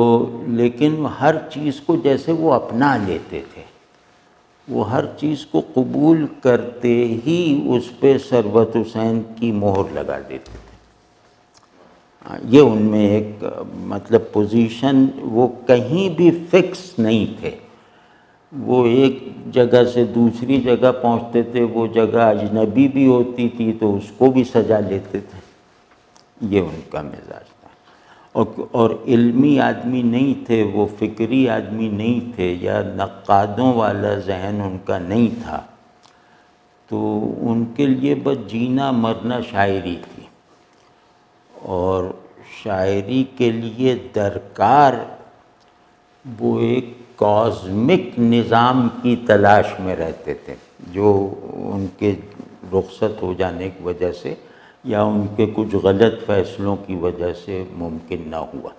لیکن ہر چیز کو جیسے وہ اپنا لیتے تھے، وہ ہر چیز کو قبول کرتے ہی اس پہ ثروت حسین کی مہر لگا دیتے تھے۔ یہ ان میں ایک مطلب پوزیشن، وہ کہیں بھی فکس نہیں تھے، وہ ایک جگہ سے دوسری جگہ پہنچتے تھے، وہ جگہ اجنبی بھی ہوتی تھی تو اس کو بھی سجا لیتے تھے۔ یہ ان کا مزاج تھا، اور علمی آدمی نہیں تھے وہ، فکری آدمی نہیں تھے، یا نقادوں والا ذہن ان کا نہیں تھا، تو ان کے لیے بس جینا مرنا شاعری تھی، اور شاعری کے لیے درکار وہ ایک کازمک نظام کی تلاش میں رہتے تھے، جو ان کے رخصت ہو جانے کی وجہ سے یا ان کے کچھ غلط فیصلوں کی وجہ سے ممکن نہ ہوا۔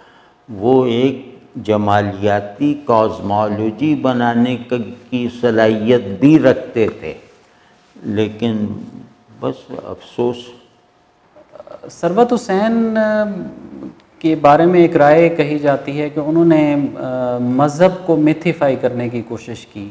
وہ ایک جمالیاتی کازمالوجی بنانے کی صلاحیت بھی رکھتے تھے، لیکن بس افسوس۔ ثروت حسین کے بارے میں ایک رائے کہی جاتی ہے کہ انہوں نے مذہب کو میتھیفائی کرنے کی کوشش کی،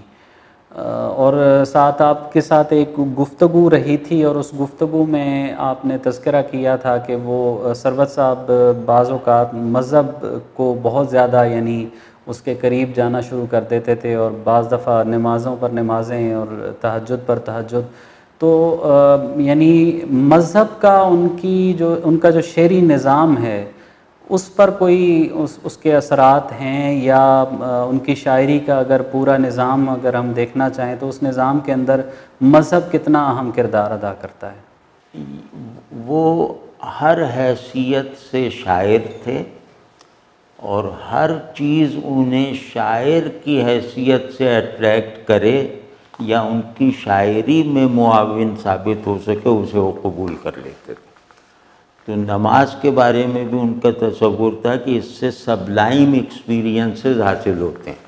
اور ساتھ آپ کے ساتھ ایک گفتگو رہی تھی، اور اس گفتگو میں آپ نے تذکرہ کیا تھا کہ وہ ثروت صاحب بعض اوقات مذہب کو بہت زیادہ یعنی اس کے قریب جانا شروع کر دیتے تھے، اور بعض دفعہ نمازوں پر نمازیں اور تہجد پر تہجد، تو یعنی مذہب کا ان کا جو شعری نظام ہے اس پر کوئی اس کے اثرات ہیں، یا ان کی شاعری کا اگر پورا نظام اگر ہم دیکھنا چاہیں تو اس نظام کے اندر مذہب کتنا اہم کردار ادا کرتا ہے؟ وہ ہر حیثیت سے شاعر تھے، اور ہر چیز انہیں شاعر کی حیثیت سے اٹریکٹ کرے یا ان کی شاعری میں معاون ثابت ہو سکے اسے وہ قبول کر لیتے تھے۔ تو نماز کے بارے میں بھی ان کا تصور تھا کہ اس سے سبلائم ایکسپیرینسز حاصل ہوتے ہیں،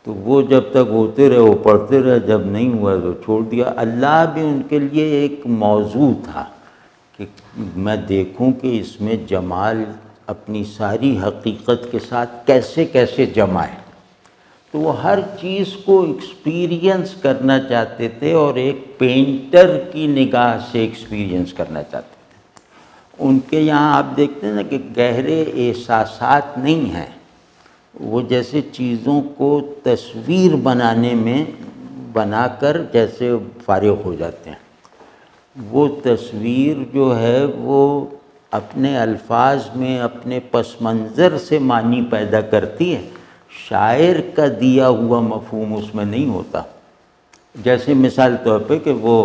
تو وہ جب تک ہوتے رہے وہ پڑھتے رہے، جب نہیں ہوا تو چھوڑ دیا۔ اللہ بھی ان کے لیے ایک موضوع تھا کہ میں دیکھوں کہ اس میں جمال اپنی ساری حقیقت کے ساتھ کیسے کیسے جمائے، تو وہ ہر چیز کو ایکسپیرینس کرنا چاہتے تھے، اور ایک پینٹر کی نگاہ سے ایکسپیرینس کرنا چاہتے تھے۔ ان کے یہاں آپ دیکھتے ہیں نا کہ گہرے احساسات نہیں ہیں، وہ جیسے چیزوں کو تصویر بنانے میں بنا کر جیسے فارغ ہو جاتے ہیں، وہ تصویر جو ہے وہ اپنے الفاظ میں اپنے پس منظر سے معنی پیدا کرتی ہے، شاعر کا دیا ہوا مفہوم اس میں نہیں ہوتا۔ جیسے مثال طور پہ کہ وہ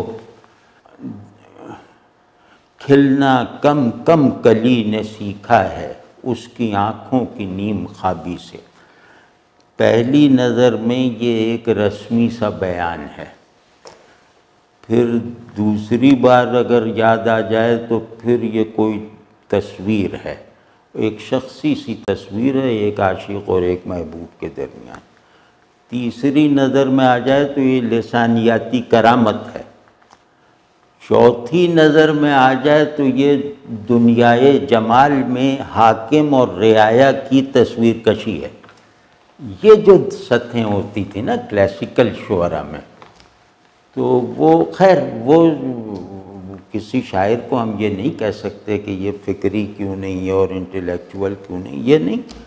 کھلنا کم کم کلی نے سیکھا ہے اس کی آنکھوں کی نیم خوابی سے، پہلی نظر میں یہ ایک رسمی سا بیان ہے، پھر دوسری بار اگر یاد آ جائے تو پھر یہ کوئی تصویر ہے، ایک شخصی سی تصویر ہے ایک عاشق اور ایک محبوب کے درمیان۔ تیسری نظر میں آ جائے تو یہ لسانیاتی کرامت ہے۔ چوتھی نظر میں آ جائے تو یہ دنیائے جمال میں حاکم اور رعایا کی تصویر کشی ہے۔ یہ جو سطحیں ہوتی تھیں نا کلاسیکل شعرا میں، تو وہ خیر وہ کسی شاعر کو ہم یہ نہیں کہہ سکتے کہ یہ فکری کیوں نہیں ہے اور انٹلیکچول کیوں نہیں، یہ نہیں،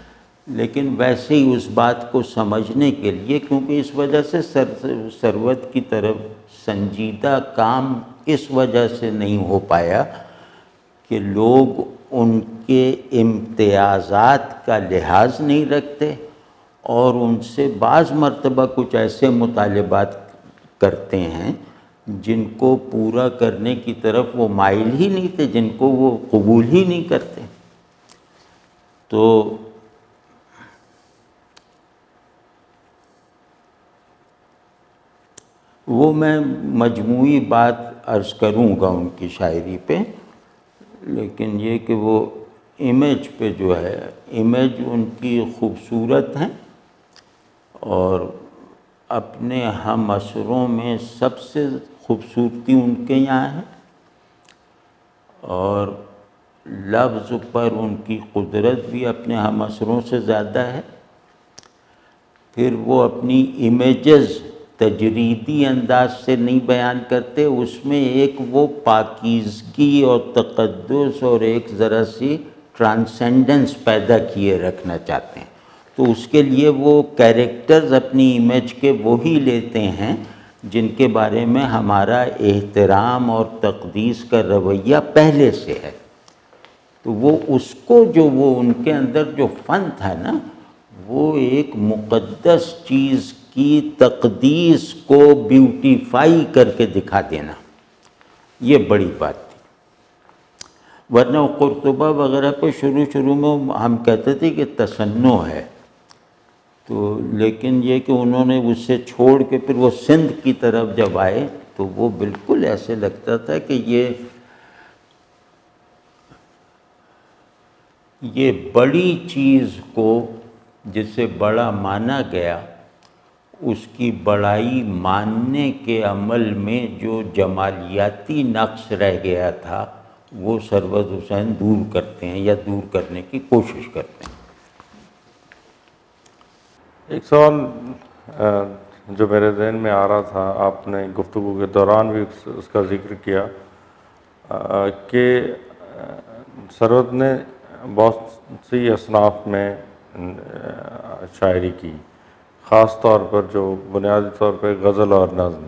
لیکن ویسے ہی اس بات کو سمجھنے کے لیے، کیونکہ اس وجہ سے ثروت کی طرف سنجیدہ کام اس وجہ سے نہیں ہو پایا کہ لوگ ان کے امتیازات کا لحاظ نہیں رکھتے اور ان سے بعض مرتبہ کچھ ایسے مطالبات کرتے ہیں جن کو پورا کرنے کی طرف وہ مائل ہی نہیں تھے، جن کو وہ قبول ہی نہیں کرتے۔ تو وہ میں مجموعی بات عرض کروں گا ان کی شاعری پہ، لیکن یہ کہ وہ امیج پہ جو ہے، امیج ان کی خوبصورت ہیں اور اپنے ہم عصروں میں سب سے خوبصورتی ان کے یہاں ہے، اور لفظ پر ان کی قدرت بھی اپنے ہم عصروں سے زیادہ ہے۔ پھر وہ اپنی امیجز تجریدی انداز سے نہیں بیان کرتے، اس میں ایک وہ پاکیزگی اور تقدس اور ایک ذرا سی ٹرانسینڈنس پیدا کیے رکھنا چاہتے ہیں، تو اس کے لیے وہ کیریکٹرز اپنی امیج کے وہی لیتے ہیں جن کے بارے میں ہمارا احترام اور تقدیس کا رویہ پہلے سے ہے۔ تو وہ اس کو جو وہ ان کے اندر جو فن تھا نا، وہ ایک مقدس چیز کی تقدیس کو بیوٹیفائی کر کے دکھا دینا، یہ بڑی بات تھی۔ ورنہ قرطبہ وغیرہ پہ شروع میں ہم کہتے تھے کہ تصنع ہے، تو لیکن یہ کہ انہوں نے اس سے چھوڑ کے پھر وہ سندھ کی طرف جب آئے تو وہ بالکل ایسے لگتا تھا کہ یہ بڑی چیز کو جسے بڑا مانا گیا، اس کی بڑائی ماننے کے عمل میں جو جمالیاتی نقص رہ گیا تھا وہ سرور حسین دور کرتے ہیں یا دور کرنے کی کوشش کرتے ہیں۔ ایک سوال جو میرے ذہن میں آ رہا تھا، آپ نے گفتگو کے دوران بھی اس کا ذکر کیا کہ ثروت نے بہت سی اصناف میں شاعری کی، خاص طور پر جو بنیادی طور پہ غزل اور نظم،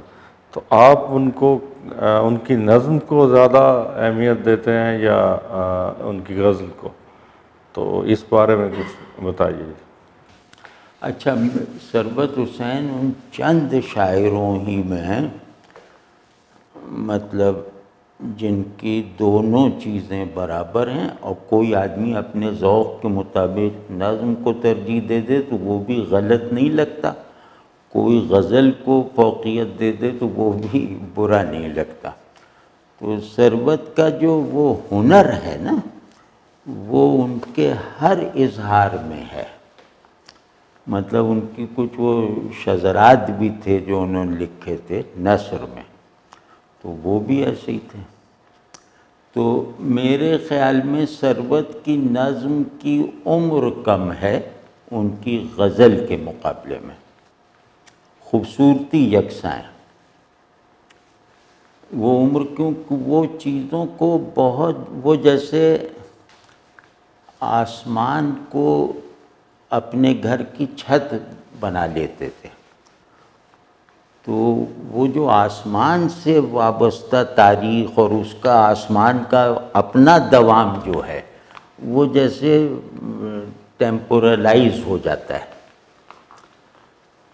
تو آپ ان کی نظم کو زیادہ اہمیت دیتے ہیں یا ان کی غزل کو؟ تو اس بارے میں کچھ بتائیے۔ اچھا، ثروت حسین ان چند شاعروں ہی میں ہیں مطلب جن کی دونوں چیزیں برابر ہیں، اور کوئی آدمی اپنے ذوق کے مطابق نظم کو ترجیح دے دے تو وہ بھی غلط نہیں لگتا، کوئی غزل کو فوقیت دے دے تو وہ بھی برا نہیں لگتا۔ تو ثروت کا جو وہ ہنر ہے نا، وہ ان کے ہر اظہار میں ہے۔ مطلب ان کی کچھ وہ شذرات بھی تھے جو انہوں نے لکھے تھے نثر میں، تو وہ بھی ایسے ہی تھے۔ تو میرے خیال میں ثروت کی نظم کی عمر کم ہے ان کی غزل کے مقابلے میں، خوبصورتی یکساں ہے۔ وہ عمر کیونکہ وہ چیزوں کو بہت، وہ جیسے آسمان کو اپنے گھر کی چھت بنا لیتے تھے، تو وہ جو آسمان سے وابستہ تاریخ اور اس کا آسمان کا اپنا دوام جو ہے وہ جیسے ٹیمپورلائز ہو جاتا ہے۔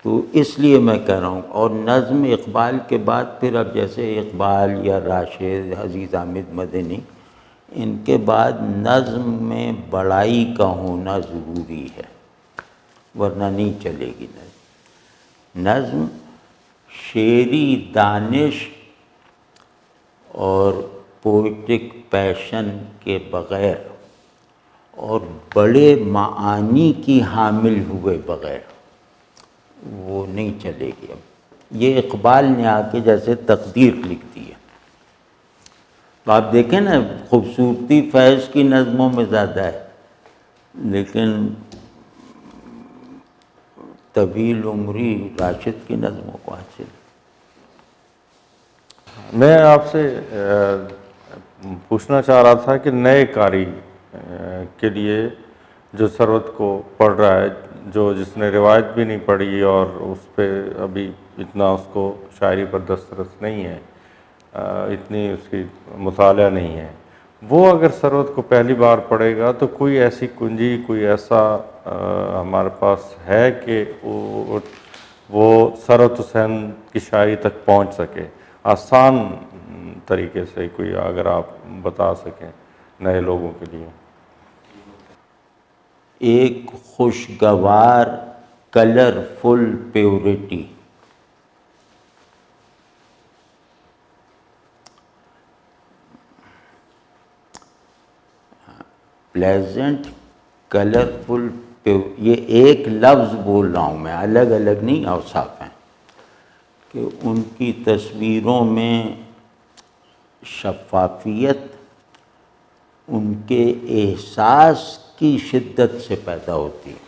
تو اس لیے میں کہہ رہا ہوں، اور نظم اقبال کے بعد پھر اب جیسے اقبال یا راشد، عزیز احمد مدنی، ان کے بعد نظم میں بڑائی کا ہونا ضروری ہے، ورنہ نہیں چلے گی نظم۔ نظم شعری دانش اور پوئٹک پیشن کے بغیر اور بڑے معانی کی حامل ہوئے بغیر وہ نہیں چلے گی۔ اب یہ اقبال نے آ کے جیسے تقدیر لکھ دی ہے، تو آپ دیکھیں نا خوبصورتی فیض کی نظموں میں زیادہ ہے، لیکن طویل عمری راشد کی نظموں کو حاصل۔ میں آپ سے پوچھنا چاہ رہا تھا کہ نئے قاری کے لیے جو ثروت کو پڑھ رہا ہے، جس نے روایت بھی نہیں پڑھی اور اس پہ ابھی اتنا اس کو شاعری پر دسترس نہیں ہے، اتنی اس کی مطالعہ نہیں ہے، وہ اگر ثروت کو پہلی بار پڑھے گا تو کوئی ایسی کنجی، کوئی ایسا ہمارے پاس ہے کہ وہ ثروت حسین کی شاعری تک پہنچ سکے، آسان طریقے سے کوئی اگر آپ بتا سکیں نئے لوگوں کے لیے؟ ایک خوشگوار کلرفل پیورٹی، پلیزنٹ کلرفل، یہ ایک لفظ بول رہا ہوں میں، الگ الگ نہیں اوصاف ہیں، کہ ان کی تصویروں میں شفافیت ان کے احساس کی شدت سے پیدا ہوتی ہے،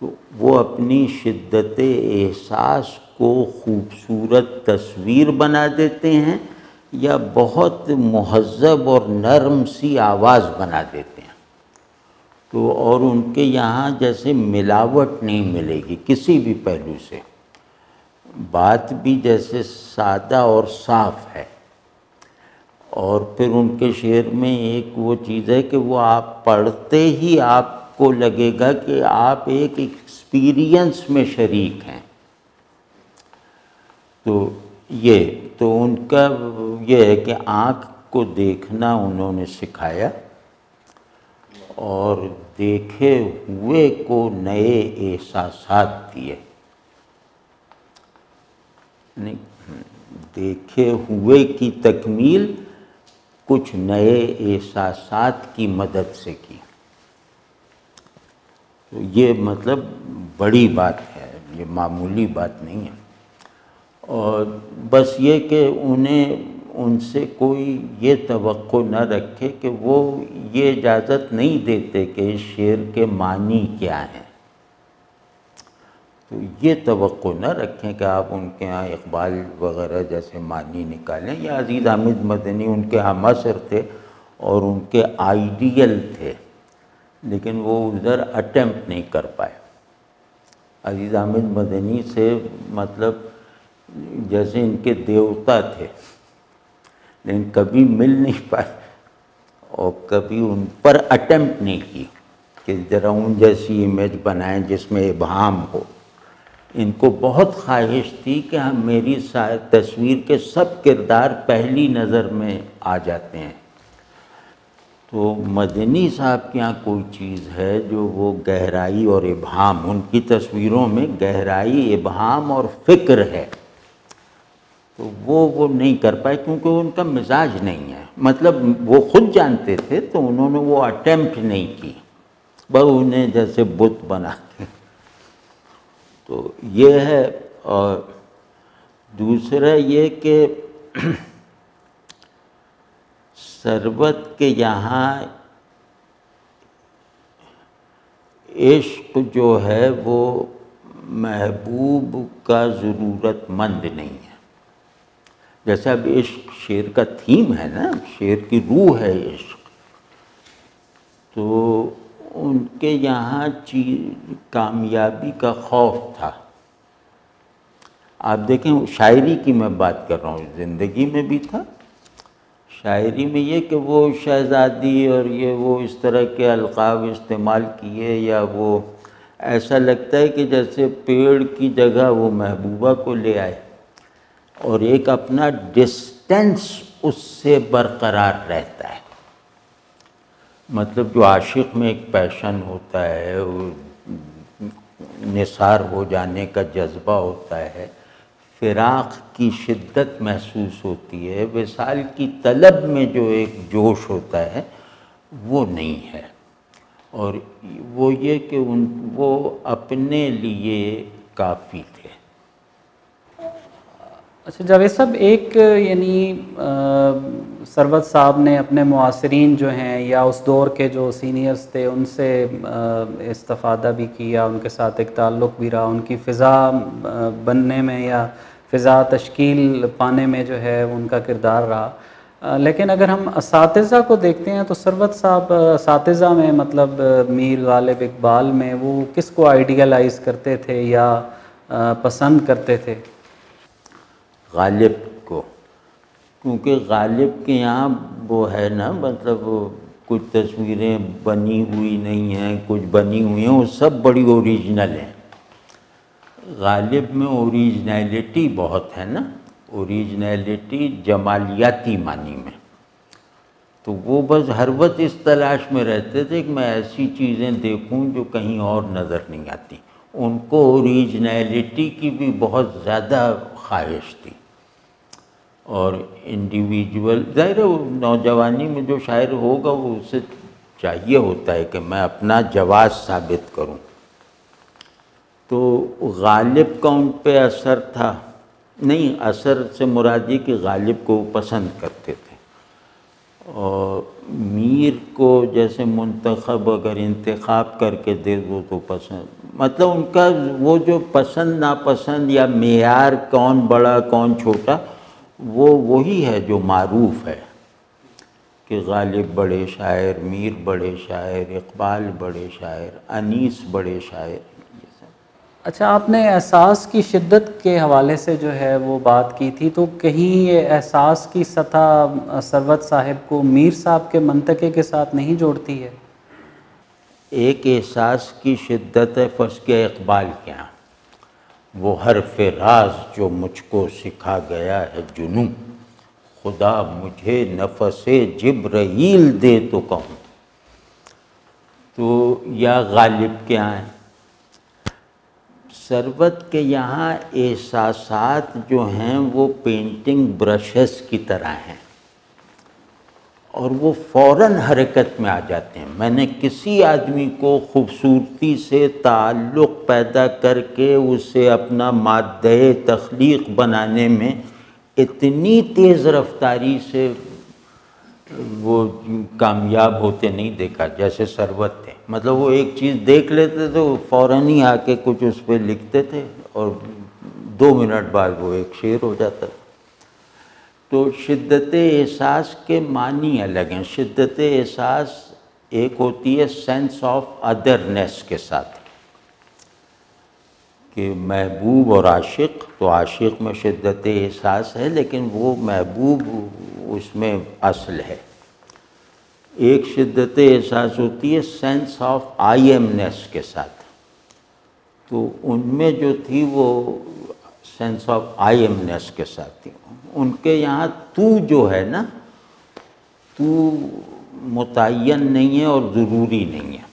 تو وہ اپنی شدت احساس کو خوبصورت تصویر بنا دیتے ہیں یا بہت مہذب اور نرم سی آواز بنا دیتے ہیں، تو اور ان کے یہاں جیسے ملاوٹ نہیں ملے گی کسی بھی پہلو سے، بات بھی جیسے سادہ اور صاف ہے، اور پھر ان کے شعر میں ایک وہ چیز ہے کہ وہ آپ پڑھتے ہی آپ کو لگے گا کہ آپ ایک ایکسپیرینس میں شریک ہیں، تو ان کا یہ ہے کہ آنکھ کو دیکھنا انہوں نے سکھایا اور دیکھے ہوئے کو نئے احساسات دیے، دیکھے ہوئے کی تکمیل کچھ نئے احساسات کی مدد سے کی، تو یہ مطلب بڑی بات ہے، یہ معمولی بات نہیں ہے، اور بس یہ کہ انہیں ان سے کوئی یہ توقع نہ رکھے کہ وہ یہ اجازت نہیں دیتے کہ اس شعر کے معنی کیا ہیں، تو یہ توقع نہ رکھیں کہ آپ ان کے ہاں اقبال وغیرہ جیسے معنی نکالیں، یا عزیز حامد مدنی ان کے ہم عصر تھے اور ان کے آئیڈیل تھے، لیکن وہ ادھر اٹیمپٹ نہیں کر پائے۔ عزیز حامد مدنی سے مطلب جیسے ان کے دیوتا تھے، لیکن کبھی مل نہیں پائے اور کبھی ان پر اٹیمپٹ نہیں کی کہ ذرا ان جیسی امیج بنائیں جس میں ابہام ہو۔ ان کو بہت خواہش تھی کہ ہم میری تصویر کے سب کردار پہلی نظر میں آ جاتے ہیں، تو مدنی صاحب کے یہاں کوئی چیز ہے جو وہ گہرائی اور ابہام، ان کی تصویروں میں گہرائی، ابہام اور فکر ہے، تو وہ نہیں کر پائے کیونکہ ان کا مزاج نہیں ہے، مطلب وہ خود جانتے تھے تو انہوں نے وہ اٹیمپٹ نہیں کی، بس انہیں جیسے بت بنا کے، تو یہ ہے۔ اور دوسرا یہ کہ ثروت کے یہاں عشق جو ہے وہ محبوب کا ضرورت مند نہیں ہے، جیسے اب عشق شعر کا تھیم ہے نا، شعر کی روح ہے عشق، تو ان کے یہاں کامیابی کا خوف تھا۔ آپ دیکھیں شاعری کی میں بات کر رہا ہوں، زندگی میں بھی تھا، شاعری میں یہ کہ وہ شہزادی اور یہ وہ اس طرح کے القاب استعمال کیے، یا وہ ایسا لگتا ہے کہ جیسے پیڑ کی جگہ وہ محبوبہ کو لے آئے، اور ایک اپنا ڈسٹینس اس سے برقرار رہتا ہے، مطلب جو عاشق میں ایک پیشن ہوتا ہے، نثار ہو جانے کا جذبہ ہوتا ہے، فراق کی شدت محسوس ہوتی ہے، وصال کی طلب میں جو ایک جوش ہوتا ہے وہ نہیں ہے، اور وہ یہ کہ وہ اپنے لیے کافی تھے۔ اچھا جاوید صاحب، ایک یعنی ثروت صاحب نے اپنے معاصرین جو ہیں یا اس دور کے جو سینئرز تھے ان سے استفادہ بھی کیا، ان کے ساتھ ایک تعلق بھی رہا، ان کی فضا بننے میں یا فضا تشکیل پانے میں جو ہے ان کا کردار رہا۔ لیکن اگر ہم اساتذہ کو دیکھتے ہیں تو ثروت صاحب اساتذہ میں مطلب میر غالب اقبال میں وہ کس کو آئیڈیالائز کرتے تھے یا پسند کرتے تھے؟ غالب کو، کیونکہ غالب کے یہاں وہ ہے نا، مطلب کچھ تصویریں بنی ہوئی نہیں ہیں، کچھ بنی ہوئی ہیں، وہ سب بڑی اوریجنل ہیں۔ غالب میں اوریجنلٹی بہت ہے نا، اوریجنلٹی جمالیاتی معنی میں، تو وہ بس ہر وقت اس تلاش میں رہتے تھے کہ میں ایسی چیزیں دیکھوں جو کہیں اور نظر نہیں آتی۔ ان کو اوریجنلٹی کی بھی بہت زیادہ خواہش تھی، اور انڈیویجول، ظاہر ہے نوجوانی میں جو شاعر ہوگا وہ اسے چاہیے ہوتا ہے کہ میں اپنا جواز ثابت کروں، تو غالب کا ان پہ اثر تھا۔ نہیں، اثر سے مراد یہ کہ غالب کو پسند کرتے تھے، اور میر کو جیسے منتخب اگر انتخاب کر کے دے دو تو پسند، مطلب ان کا وہ جو پسند ناپسند یا معیار کون بڑا کون چھوٹا، وہ وہی ہے جو معروف ہے کہ غالب بڑے شاعر، میر بڑے شاعر، اقبال بڑے شاعر، انیس بڑے شاعر۔ اچھا، آپ نے احساس کی شدت کے حوالے سے جو ہے وہ بات کی تھی، تو کہیں یہ احساس کی سطح ثروت صاحب کو میر صاحب کے منطقے کے ساتھ نہیں جوڑتی ہے؟ ایک احساس کی شدت ہے فرض کیا اقبال کے یہاں، وہ حرف راز جو مجھ کو سکھا گیا ہے جنوں، خدا مجھے نفس جبرائیل دے تو کہوں، تو یا غالب کے یہاں ہے۔ ثروت کے یہاں احساسات جو ہیں وہ پینٹنگ برشز کی طرح ہیں، اور وہ فوراً حرکت میں آ جاتے ہیں۔ میں نے کسی آدمی کو خوبصورتی سے تعلق پیدا کر کے اسے اپنا مادہ تخلیق بنانے میں اتنی تیز رفتاری سے وہ کامیاب ہوتے نہیں دیکھا جیسے ثروت تھے۔ مطلب وہ ایک چیز دیکھ لیتے تھے، وہ فوراً ہی آ کے کچھ اس پہ لکھتے تھے، اور 2 منٹ بعد وہ ایک شعر ہو جاتا تھا۔ تو شدت احساس کے معنی الگ ہیں۔ شدت احساس ایک ہوتی ہے سینس آف ادرنیس کے ساتھ، کہ محبوب اور عاشق، تو عاشق میں شدت احساس ہے لیکن وہ محبوب اس میں اصل ہے۔ ایک شدت احساس ہوتی ہے سینس آف آئی ایمنیس کے ساتھ، تو ان میں جو تھی وہ سینس آف آئی ایمنیس کے ساتھ تھی۔ ان کے یہاں تو جو ہے نا، تو متعین نہیں ہے اور ضروری نہیں ہے۔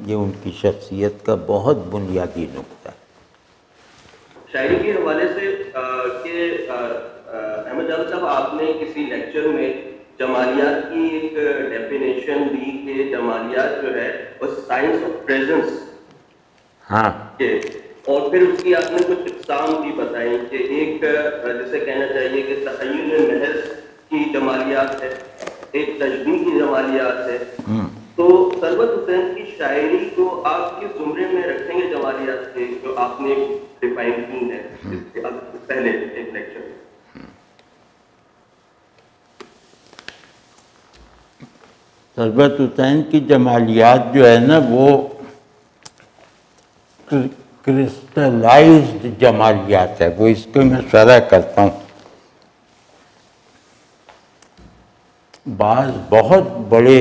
یہ ان کی شخصیت کا بہت بنیادی نقطہ ہے۔ شاعری کے حوالے سے کہ احمد جاوید صاحب، آپ نے کسی لیکچر میں جمالیات کی ایک ڈیفینیشن دی کہ جمالیات جو ہے وہ سائنس آف پریزنس، ہاں، اور پھر اس کی آپ نے کچھ اقسام بھی بتائیں کہ ایک جسے کہنا چاہیے کہ تخیل محض کی جمالیات ہے، ایک تشبیہ کی جمالیات ہے۔ تو ثروت حسین کی شاعری کو آپ کس زمرے میں رکھیں گے جمالیات کے، جو آپ نے ڈیفائن کی ہے اس کے پہلے ایک لیکچر میں؟ ثروت حسین کی جمالیات جو ہے نا وہ کرسٹلائزڈ جمالیات ہے، وہ اس کو میں شرح کرتا ہوں۔ بعض بہت بڑے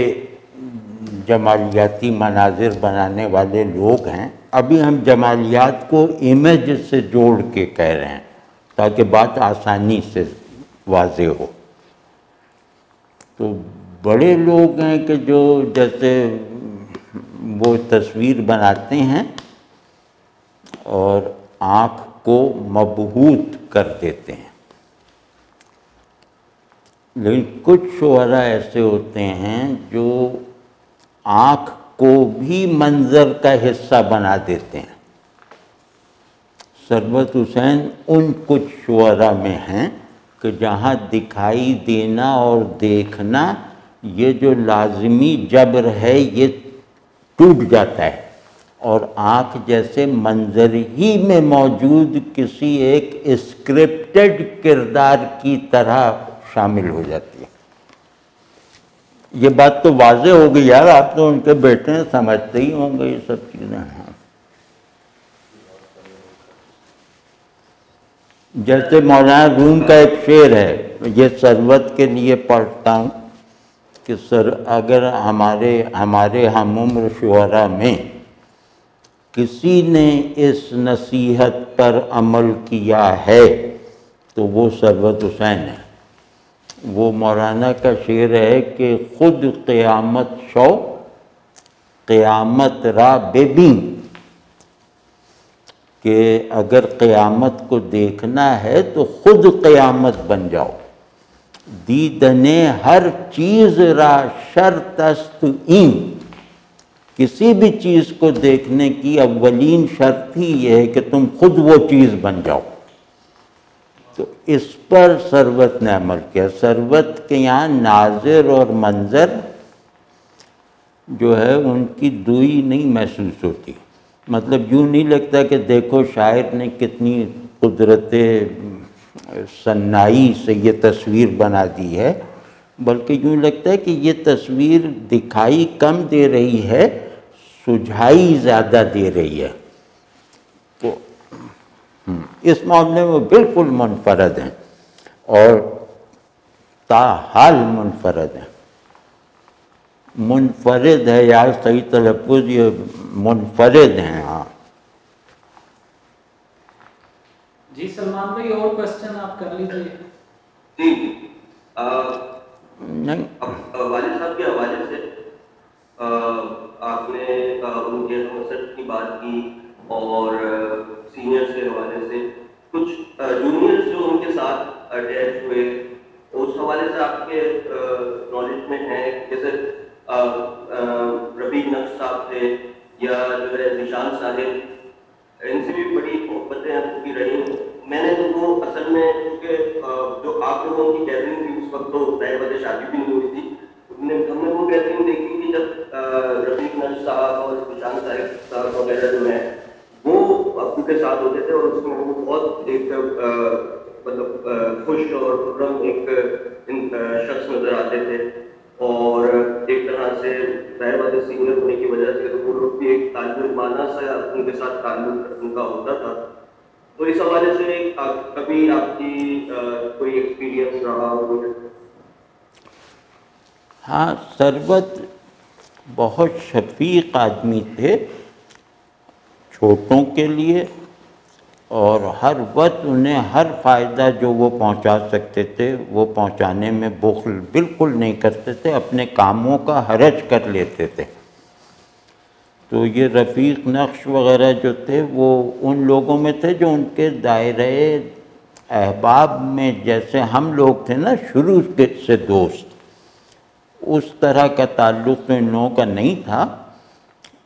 جمالیاتی مناظر بنانے والے لوگ ہیں، ابھی ہم جمالیات کو امیج سے جوڑ کے کہہ رہے ہیں تاکہ بات آسانی سے واضح ہو۔ تو بڑے لوگ ہیں کہ جو جیسے وہ تصویر بناتے ہیں اور آنکھ کو مبہوت کر دیتے ہیں۔ لیکن کچھ شعراء ایسے ہوتے ہیں جو آنکھ کو بھی منظر کا حصہ بنا دیتے ہیں۔ ثروت حسین ان کچھ شعراء میں ہیں کہ جہاں دکھائی دینا اور دیکھنا یہ جو لازمی جبر ہے یہ ٹوٹ جاتا ہے، اور آنکھ جیسے منظر ہی میں موجود کسی ایک اسکرپٹڈ کردار کی طرح شامل ہو جاتی ہے۔ یہ بات تو واضح ہو گئی یار، آپ تو ان کے بیٹے ہیں، سمجھتے ہی ہوں گے یہ سب چیزیں ہیں۔ جیسے مولانا روم کا ایک شعر ہے، یہ ثروت کے لیے پڑھتا ہوں کہ اگر ہمارے ہم عمر شعراء میں کسی نے اس نصیحت پر عمل کیا ہے تو وہ ثروت حسین ہے۔ وہ مولانا کا شعر ہے کہ خود قیامت شو قیامت را ببین، کہ اگر قیامت کو دیکھنا ہے تو خود قیامت بن جاؤ، دیدنے ہر چیز را شرط است این، کسی بھی چیز کو دیکھنے کی اولین شرط ہی یہ ہے کہ تم خود وہ چیز بن جاؤ۔ تو اس پر ثروت نے عمل کیا۔ ثروت کے یہاں ناظر اور منظر جو ہے ان کی دوئی نہیں محسوس ہوتی، مطلب یوں نہیں لگتا کہ دیکھو شاعر نے کتنی قدرت صنائی سے یہ تصویر بنا دی ہے، بلکہ یوں لگتا ہے کہ یہ تصویر دکھائی کم دے رہی ہے، سجھائی زیادہ دے رہی ہے۔ تو اس معاملے میں بالکل منفرد ہیں اور تاحال منفرد ہیں۔ منفرد ہے یار، صحیح تلفظ یہ منفرد ہیں۔ ہاں جی سلمان بھائی، اور کوشچن آپ کر لیجیے۔ جی نہیں، والد صاحب کے حوالے سے آپ نے ان کے مسجد کی بات کی اور سینئرز کے حوالے سے کچھ جونیئرز جو ان کے ساتھ اٹیچ ہوئے اس حوالے سے آپ کے نالج میں ہیں، جیسے رفیق نقش صاحب تھے یا جو ہے ذیشان صاحب، ان سے بھی بڑی محبتیں آپ کی رہی ہیں۔ میں نے تو وہ اصل میں کیونکہ جو آپ لوگوں کی گیدرنگ تھی اس وقت تو نئے بڑے شادی بھی نہیں ہوئی تھی، ہم نے وہ گیدرنگ دیکھی کہ جب رفیق نقش صاحب اور ذیشان صاحب وغیرہ جو ہیں وہ ابو کے ساتھ ہوتے تھے، اور اس میں وہ بہت ایک مطلب خوش اور خرم ایک شخص نظر آتے تھے، اور ایک طرح سے ظاہر بات ہے سینئر ہونے کی وجہ سے وہ لوگ بھی ایک تعلق مانا سا ان کے ساتھ تعلق ان کا ہوتا تھا۔ تو اس حوالے سے کبھی آپ کی کوئی ایکسپیرینس رہا ہو؟ ہاں، ثروت بہت شفیق آدمی تھے چھوٹوں کے لیے، اور ہر وقت انہیں ہر فائدہ جو وہ پہنچا سکتے تھے وہ پہنچانے میں بخل بالکل نہیں کرتے تھے، اپنے کاموں کا حرج کر لیتے تھے۔ تو یہ رفیق نقش وغیرہ جو تھے وہ ان لوگوں میں تھے جو ان کے دائرہ احباب میں، جیسے ہم لوگ تھے نا شروع سے دوست، اس طرح کا تعلق تو ان لوگوں کا نہیں تھا۔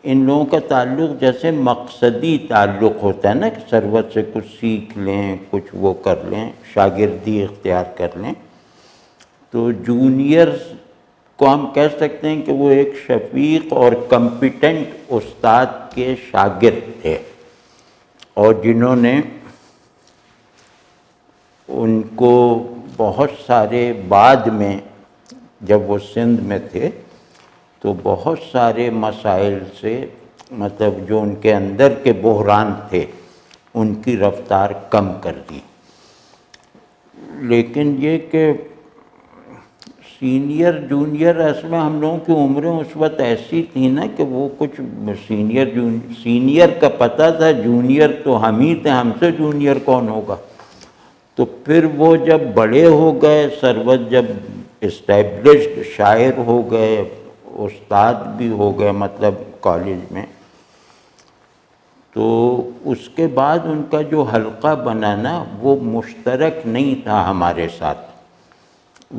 ان لوگوں کا تعلق جیسے مقصدی تعلق ہوتا ہے نا، کہ ثروت سے کچھ سیکھ لیں، کچھ وہ کر لیں، شاگردی اختیار کر لیں۔ تو جونیئرز کو ہم کہہ سکتے ہیں کہ وہ ایک شفیق اور کمپیٹنٹ استاد کے شاگرد تھے، اور جنہوں نے ان کو بہت سارے بعد میں جب وہ سندھ میں تھے تو بہت سارے مسائل سے، مطلب جو ان کے اندر کے بحران تھے ان کی رفتار کم کر دی۔ لیکن یہ کہ سینئر جونیئر، اصل میں ہم لوگوں کی عمریں اس وقت ایسی تھیں نا کہ وہ کچھ سینئر کا پتہ تھا، جونیئر تو ہم ہی تھے، ہم سے جونیئر کون ہوگا۔ تو پھر وہ جب بڑے ہو گئے، ثروت جب اسٹیبلشڈ شاعر ہو گئے، استاد بھی ہو گئے مطلب کالج میں، تو اس کے بعد ان کا جو حلقہ بنا نا وہ مشترک نہیں تھا ہمارے ساتھ،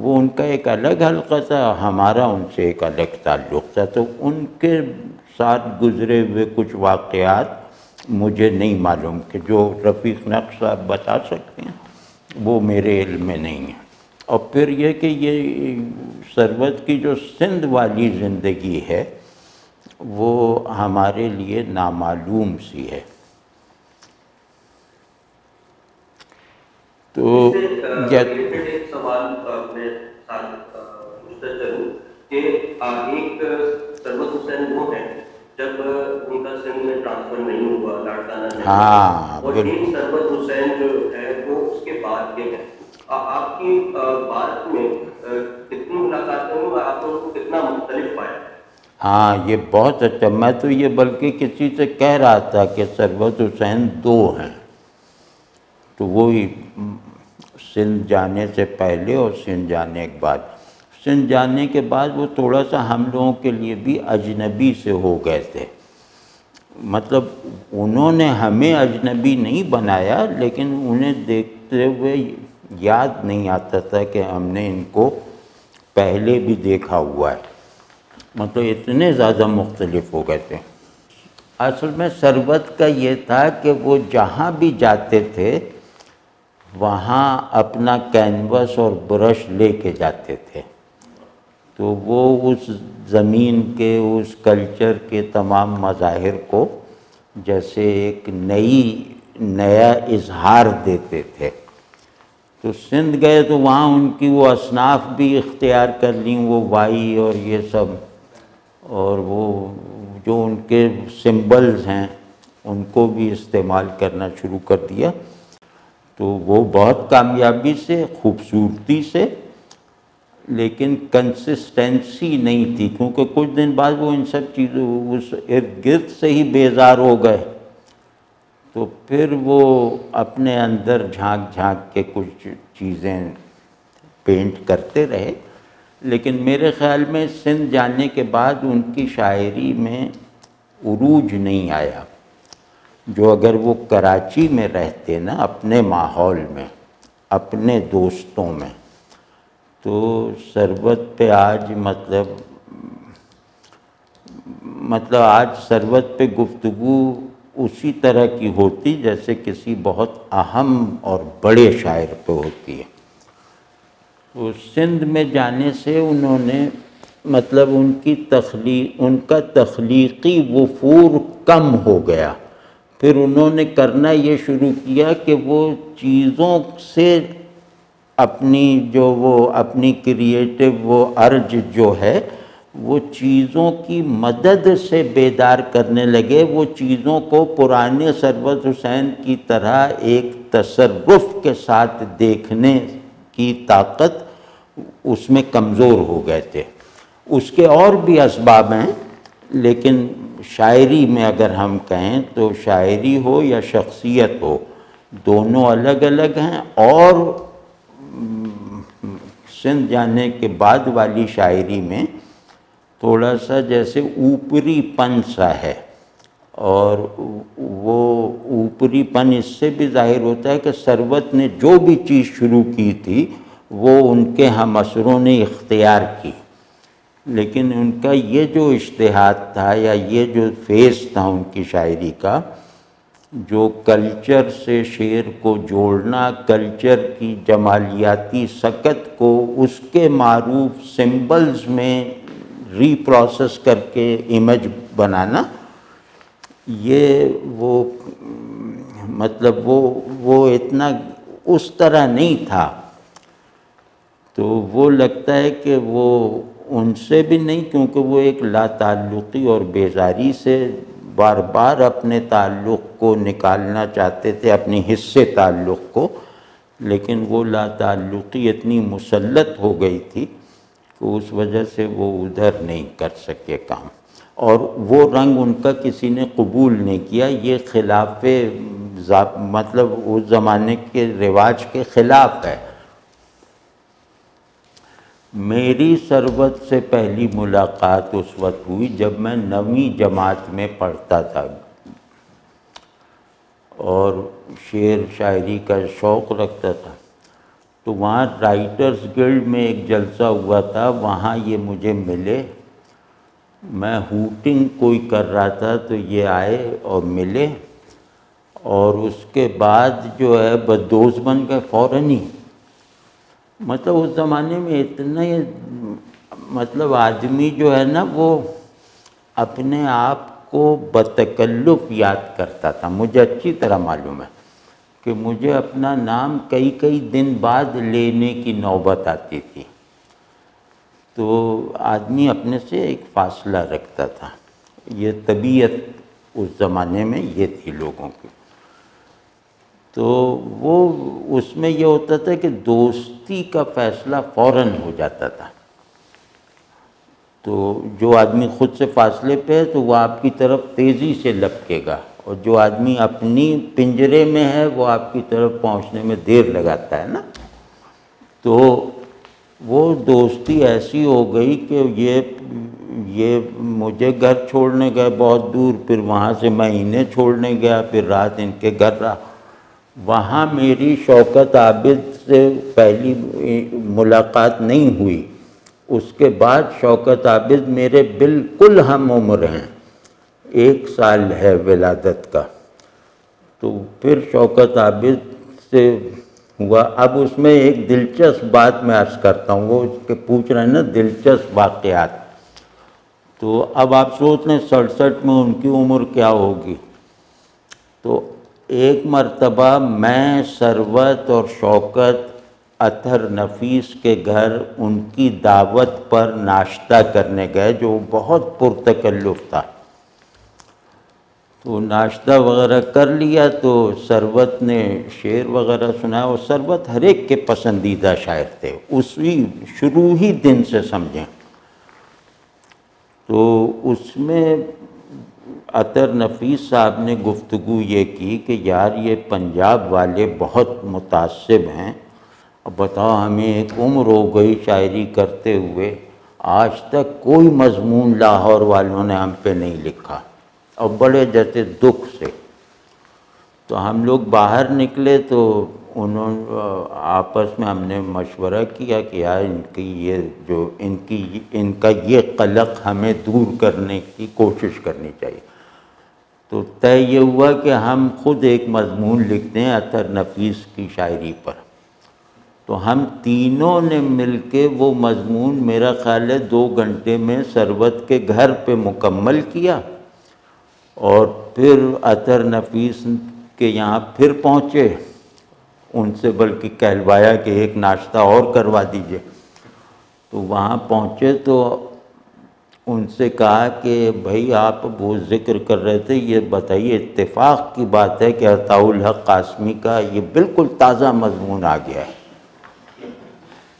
وہ ان کا ایک الگ حلقہ تھا، ہمارا ان سے ایک الگ تعلق تھا۔ تو ان کے ساتھ گزرے ہوئے کچھ واقعات مجھے نہیں معلوم کہ جو رفیق نقش صاحب بتا سکتے ہیں وہ میرے علم میں نہیں ہے۔ اور پھر یہ کہ یہ سربت کی جو سندھ والی زندگی ہے وہ ہمارے لیے نامعلوم سی ہے۔ تو ایک سوال میں پوچھتا چلوں کہ ایک سربت حسین وہ ہیں جب ان کا سندھ میں ٹرانسفر نہیں ہوا لاڑکانہ میں، اور ایک سربت حسین جو ہے وہ اس کے بعد کے ہیں۔ آپ کی بات میں کتنی ملاقاتیں ہوئی اور آپ نے اس کو کتنا مختلف پایا؟ ہاں یہ بہت اچھا، میں تو یہ بلکہ کسی سے کہہ رہا تھا کہ سربت حسین دو ہیں، تو وہی سندھ جانے سے پہلے اور سندھ جانے کے بعد۔ سندھ جانے کے بعد وہ تھوڑا سا ہم لوگوں کے لیے بھی اجنبی سے ہو گئے تھے، مطلب انہوں نے ہمیں اجنبی نہیں بنایا لیکن انہیں دیکھتے ہوئے یاد نہیں آتا تھا کہ ہم نے ان کو پہلے بھی دیکھا ہوا ہے، مطلب اتنے زیادہ مختلف ہو گئے تھے۔ اصل میں سربت کا یہ تھا کہ وہ جہاں بھی جاتے تھے وہاں اپنا کینوس اور برش لے کے جاتے تھے، تو وہ اس زمین کے اس کلچر کے تمام مظاہر کو جیسے ایک نیا اظہار دیتے تھے۔ تو سندھ گئے تو وہاں ان کی وہ اصناف بھی اختیار کر لیں، وہ وائی اور یہ سب، اور وہ جو ان کے سمبلز ہیں ان کو بھی استعمال کرنا شروع کر دیا۔ تو وہ بہت کامیابی سے، خوبصورتی سے، لیکن کنسسٹنسی نہیں تھی، کیونکہ کچھ دن بعد وہ ان سب چیزوں اس ارد گرد سے ہی بیزار ہو گئے، تو پھر وہ اپنے اندر جھانک جھانک کے کچھ چیزیں پینٹ کرتے رہے۔ لیکن میرے خیال میں سندھ جانے کے بعد ان کی شاعری میں عروج نہیں آیا، جو اگر وہ کراچی میں رہتے نا اپنے ماحول میں، اپنے دوستوں میں، تو سربت پہ آج مطلب آج سربت پہ گفتگو اسی طرح کی ہوتی جیسے کسی بہت اہم اور بڑے شاعر پہ ہوتی ہے۔ تو سندھ میں جانے سے انہوں نے مطلب ان کا تخلیقی وفور کم ہو گیا، پھر انہوں نے کرنا یہ شروع کیا کہ وہ چیزوں سے اپنی کریٹو وہ ارج جو ہے وہ چیزوں کی مدد سے بیدار کرنے لگے، وہ چیزوں کو پرانے سربت حسین کی طرح ایک تصرف کے ساتھ دیکھنے کی طاقت اس میں کمزور ہو گئے تھے۔ اس کے اور بھی اسباب ہیں، لیکن شاعری میں اگر ہم کہیں تو شاعری ہو یا شخصیت ہو دونوں الگ الگ ہیں، اور سندھ جانے کے بعد والی شاعری میں تھوڑا سا جیسے اوپری پن سا ہے، اور وہ اوپری پن اس سے بھی ظاہر ہوتا ہے کہ سربت نے جو بھی چیز شروع کی تھی وہ ان کے ہم اثروں نے اختیار کی، لیکن ان کا یہ جو اجتہاد تھا یا یہ جو فیز تھا ان کی شاعری کا، جو کلچر سے شعر کو جوڑنا، کلچر کی جمالیاتی سکت کو اس کے معروف سمبلز میں ری پروسیس کر کے امیج بنانا، یہ وہ مطلب وہ اتنا اس طرح نہیں تھا۔ تو وہ لگتا ہے کہ وہ ان سے بھی نہیں، کیونکہ وہ ایک لا تعلقی اور بیزاری سے بار بار اپنے تعلق کو نکالنا چاہتے تھے، اپنی حصے تعلق کو، لیکن وہ لا تعلقی اتنی مسلط ہو گئی تھی کہ اس وجہ سے وہ ادھر نہیں کر سکے کام، اور وہ رنگ ان کا کسی نے قبول نہیں کیا۔ یہ خلاف مطلب اس زمانے کے رواج کے خلاف ہے۔ میری سربت سے پہلی ملاقات اس وقت ہوئی جب میں 9ویں جماعت میں پڑھتا تھا، اور شعر شاعری کا شوق رکھتا تھا. تو وہاں رائٹرز گلڈ میں ایک جلسہ ہوا تھا، وہاں یہ مجھے ملے. میں ہوٹنگ کوئی کر رہا تھا تو یہ آئے اور ملے، اور اس کے بعد جو ہے بس دوست بن گئے فوراً ہی. مطلب اس زمانے میں اتنا مطلب آدمی جو ہے نا وہ اپنے آپ کو بتکلف یاد کرتا تھا. مجھے اچھی طرح معلوم ہے کہ مجھے اپنا نام کئی دن بعد لینے کی نوبت آتی تھی. تو آدمی اپنے سے ایک فاصلہ رکھتا تھا. یہ طبیعت اس زمانے میں یہ تھی لوگوں کی. تو وہ اس میں یہ ہوتا تھا کہ دوستی کا فیصلہ فوراً ہو جاتا تھا. تو جو آدمی خود سے فاصلے پہ ہے تو وہ آپ کی طرف تیزی سے لپکے گا، اور جو آدمی اپنی پنجرے میں ہے وہ آپ کی طرف پہنچنے میں دیر لگاتا ہے نا. تو وہ دوستی ایسی ہو گئی کہ یہ مجھے گھر چھوڑنے گئے بہت دور، پھر وہاں سے میں انہیں چھوڑنے گیا، پھر رات ان کے گھر رہا. وہاں میری شوکت عابد سے پہلی ملاقات نہیں ہوئی. اس کے بعد شوکت عابد میرے بالکل ہم عمر ہیں، 1 سال ہے ولادت کا. تو پھر شوکت عابد سے ہوا. اب اس میں ایک دلچسپ بات میں عرض کرتا ہوں، وہ کہ پوچھ رہے ہیں نا دلچسپ واقعات. تو اب آپ سوچ لیں 67 میں ان کی عمر کیا ہوگی. تو ایک مرتبہ میں ثروت اور شوکت اطہر نفیس کے گھر ان کی دعوت پر ناشتہ کرنے گئے، جو بہت پرتکلف تھا. تو ناشتہ وغیرہ کر لیا تو ثروت نے شعر وغیرہ سنایا، اور ثروت ہر ایک کے پسندیدہ شاعر تھے اسی شروع ہی دن سے سمجھیں. تو اس میں اطہر نفیس صاحب نے گفتگو یہ کی کہ یار یہ پنجاب والے بہت متعصب ہیں. اب بتاؤ ہمیں ایک عمر ہو گئی شاعری کرتے ہوئے، آج تک کوئی مضمون لاہور والوں نے ہم پہ نہیں لکھا، اور بڑے جیسے دکھ سے. تو ہم لوگ باہر نکلے تو آپس میں ہم نے مشورہ کیا کہ یار ان کا یہ قلق ہمیں دور کرنے کی کوشش کرنی چاہیے. تو طے یہ ہوا کہ ہم خود ایک مضمون لکھتے ہیں اطہر نفیس کی شاعری پر. تو ہم تینوں نے مل کے وہ مضمون میرا خیال ہے 2 گھنٹے میں ثروت کے گھر پہ مکمل کیا، اور پھر اطہر نفیس کے یہاں پھر پہنچے. ان سے بلکہ کہلوایا کہ ایک ناشتہ اور کروا دیجئے. تو وہاں پہنچے تو ان سے کہا کہ بھائی آپ وہ ذکر کر رہے تھے، یہ بتائیے اتفاق کی بات ہے کہ عطاء الحق قاسمی کا یہ بالکل تازہ مضمون آ گیا ہے.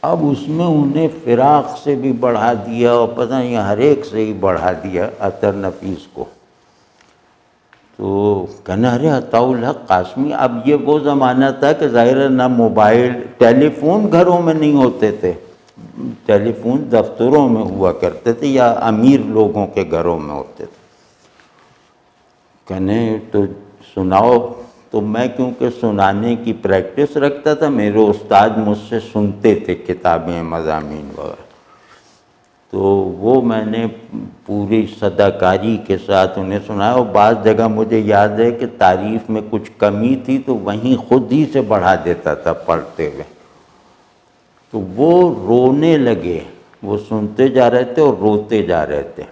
اب اس میں انہیں فراق سے بھی بڑھا دیا اور پتہ نہیں ہر ایک سے ہی بڑھا دیا اطہر نفیس کو. تو کہنا ارے عطاء الحق قاسمی. اب یہ وہ زمانہ تھا کہ ظاہر نہ موبائل، ٹیلی فون گھروں میں نہیں ہوتے تھے، ٹیلی فون دفتروں میں ہوا کرتے تھے یا امیر لوگوں کے گھروں میں ہوتے تھے. کہنے تو سناؤ. تو میں کیونکہ سنانے کی پریکٹس رکھتا تھا، میرے استاد مجھ سے سنتے تھے کتابیں مضامین وغیرہ. تو وہ میں نے پوری صداکاری کے ساتھ انہیں سنایا. اور بعض جگہ مجھے یاد ہے کہ تعریف میں کچھ کمی تھی تو وہیں خود ہی سے بڑھا دیتا تھا پڑھتے ہوئے. تو وہ رونے لگے، وہ سنتے جا رہے تھے اور روتے جا رہے تھے.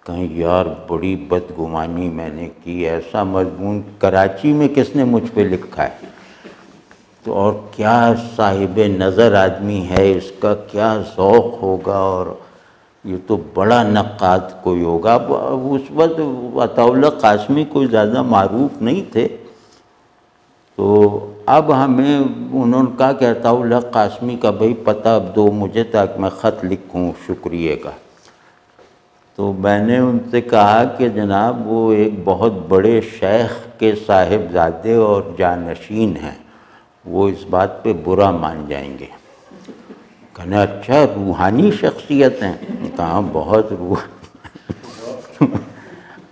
کہیں یار بڑی بدگمانی میں نے کی، ایسا مضمون کراچی میں کس نے مجھ پہ لکھا ہے. تو اور کیا صاحب نظر آدمی ہے، اس کا کیا ذوق ہوگا، اور یہ تو بڑا نقاد کوئی ہوگا. اب اس وقت عطاء الحق قاسمی کوئی زیادہ معروف نہیں تھے. تو اب ہمیں انہوں نے کہا کہ عطاء الحق قاسمی کا بھائی پتہ اب دو مجھے تاکہ میں خط لکھوں شکریہ کا. تو میں نے ان سے کہا کہ جناب وہ ایک بہت بڑے شیخ کے صاحبزادے اور جانشین ہیں، وہ اس بات پہ برا مان جائیں گے. کہنا اچھا روحانی شخصیت ہیں؟ کہا بہت روح.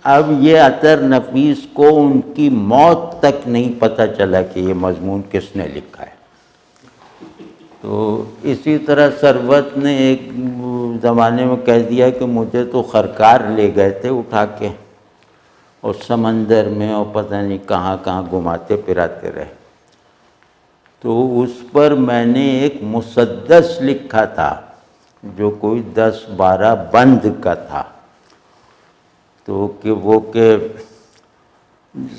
اب یہ عطر نفیس کو ان کی موت تک نہیں پتہ چلا کہ یہ مضمون کس نے لکھا ہے۔ تو اسی طرح ثروت نے ایک زمانے میں کہہ دیا کہ مجھے تو خرکار لے گئے تھے اٹھا کے اور سمندر میں اور پتہ نہیں کہاں کہاں گھماتے پھراتے رہے۔ تو اس پر میں نے ایک مسدس لکھا تھا جو کوئی 10-12 بند کا تھا، تو کہ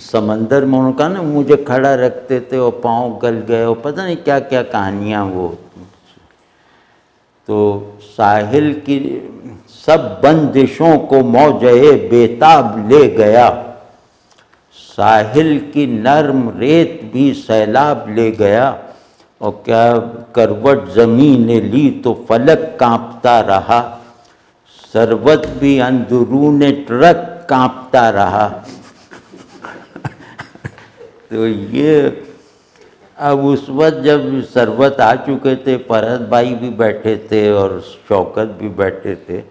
سمندر میں ان کا نا مجھے کھڑا رکھتے تھے اور پاؤں گل گئے اور پتہ نہیں کیا کیا کہانیاں وہ۔ تو ساحل کی سب بندشوں کو موجے بیتاب لے گیا، ساحل کی نرم ریت بھی سیلاب لے گیا، اور کیا کروٹ زمین نے لی تو فلک کانپتا رہا، ثروت بھی اندرون ٹرک کانپتا رہا۔ تو یہ اب اس وقت جب ثروت آ چکے تھے، فرحت بھائی بھی بیٹھے تھے اور شوکت بھی بیٹھے تھے،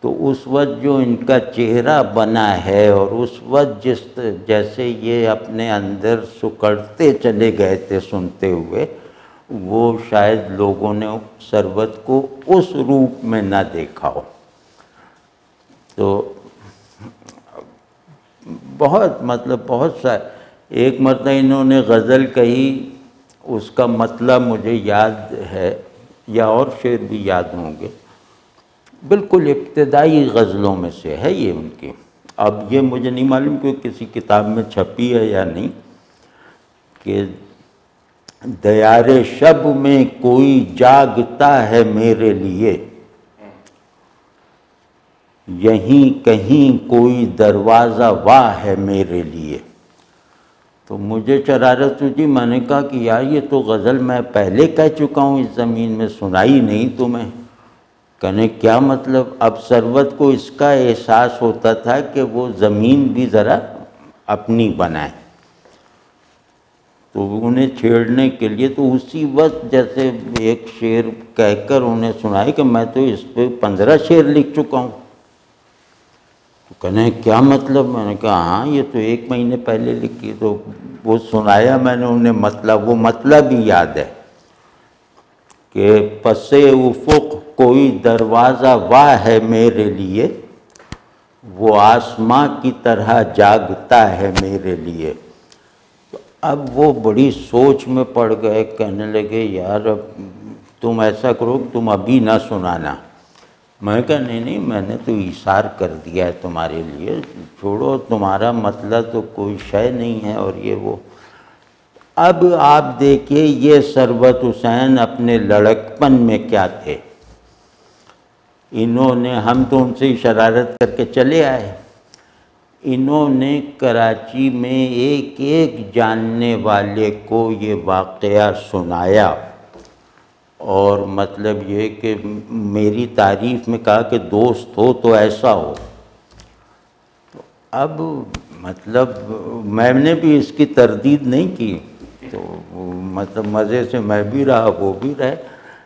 تو اس وقت جو ان کا چہرہ بنا ہے اور اس وقت جیسے یہ اپنے اندر سکڑتے چلے گئے تھے سنتے ہوئے، وہ شاید لوگوں نے ثروت کو اس روپ میں نہ دیکھا ہو۔ تو بہت سا ایک مرتبہ انہوں نے غزل کہی، اس کا مطلب مجھے یاد ہے یا اور شعر بھی یاد ہوں گے، بالکل ابتدائی غزلوں میں سے ہے یہ ان کی۔ اب یہ مجھے نہیں معلوم کہ کسی کتاب میں چھپی ہے یا نہیں، کہ دیار شب میں کوئی جاگتا ہے میرے لیے، یہیں کہیں کوئی دروازہ واہ ہے میرے لیے۔ تو مجھے شرارت ہوئی، میں نے کہا کہ یار یہ تو غزل میں پہلے کہہ چکا ہوں اس زمین میں، سنائی نہیں تمہیں؟ کہنے کیا مطلب؟ اب ثروت کو اس کا احساس ہوتا تھا کہ وہ زمین بھی ذرا اپنی بنائے، تو انہیں چھیڑنے کے لیے تو اسی وقت جیسے ایک شعر کہہ کر انہیں سنائی کہ میں تو اس پہ 15 شعر لکھ چکا ہوں۔ تو کہنے کیا مطلب؟ میں نے کہا ہاں یہ تو 1 مہینے پہلے لکھی۔ تو وہ سنایا میں نے انہیں مطلب، وہ مطلب ہی یاد ہے کہ پس افق کوئی دروازہ واہ ہے میرے لیے، وہ آسماں کی طرح جاگتا ہے میرے لیے۔ اب وہ بڑی سوچ میں پڑ گئے، کہنے لگے یار اب تم ایسا کرو کہ تم ابھی نہ سنانا۔ میں کہا نہیں میں نے تو ایثار کر دیا ہے تمہارے لیے، چھوڑو، تمہارا مطلب تو کوئی شے نہیں ہے اور یہ وہ۔ اب آپ دیکھیے یہ ثروت حسین اپنے لڑکپن میں کیا تھے، انہوں نے، ہم تو ان سے شرارت کر کے چلے آئے، انہوں نے کراچی میں ایک ایک جاننے والے کو یہ واقعہ سنایا، اور مطلب یہ کہ میری تعریف میں کہا کہ دوست ہو تو ایسا ہو۔ تو اب مطلب میں نے بھی اس کی تردید نہیں کی، تو مطلب مزے سے میں بھی رہا وہ بھی رہے۔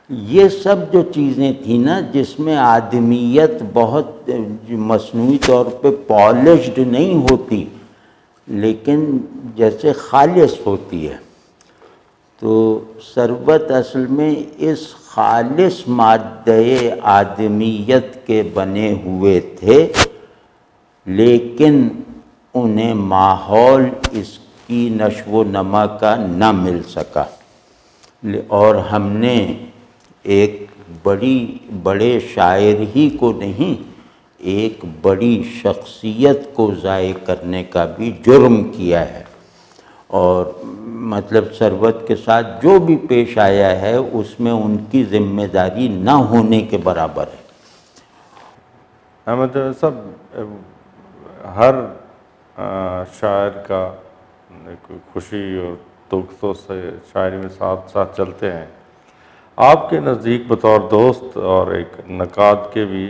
یہ سب جو چیزیں تھیں نا جس میں آدمیت بہت مصنوعی طور پہ پالشڈ نہیں ہوتی لیکن جیسے خالص ہوتی ہے، تو ثروت اصل میں اس خالص مادہ آدمیت کے بنے ہوئے تھے، لیکن انہیں ماحول اس کی نشو و نما کا نہ مل سکا، اور ہم نے ایک بڑے شاعر ہی کو نہیں، ایک بڑی شخصیت کو ضائع کرنے کا بھی جرم کیا ہے، اور مطلب ثروت کے ساتھ جو بھی پیش آیا ہے اس میں ان کی ذمہ داری نہ ہونے کے برابر ہے۔ احمد صاحب، ہر شاعر کا ایک خوشی اور دکھ تو شاعری میں ساتھ ساتھ چلتے ہیں۔ آپ کے نزدیک بطور دوست اور ایک نقاد کے بھی،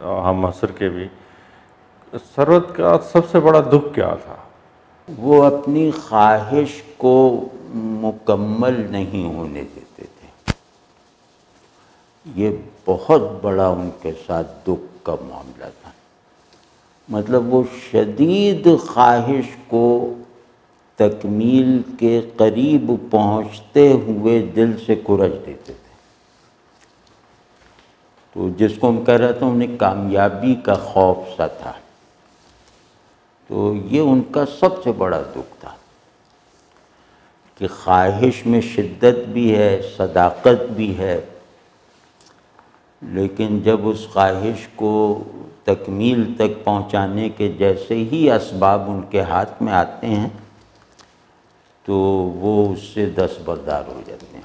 ہم عصر کے بھی، ثروت کا سب سے بڑا دکھ کیا تھا؟ وہ اپنی خواہش کو مکمل نہیں ہونے دیتے تھے، یہ بہت بڑا ان کے ساتھ دکھ کا معاملہ تھا۔ مطلب وہ شدید خواہش کو تکمیل کے قریب پہنچتے ہوئے دل سے کھرچ دیتے تھے. تو جس کو ہم کہہ رہے تھے انہیں کامیابی کا خوف سا تھا. تو یہ ان کا سب سے بڑا دکھ تھا کہ خواہش میں شدت بھی ہے، صداقت بھی ہے، لیکن جب اس خواہش کو تکمیل تک پہنچانے کے جیسے ہی اسباب ان کے ہاتھ میں آتے ہیں تو وہ اس سے دستبردار ہو جاتے ہیں.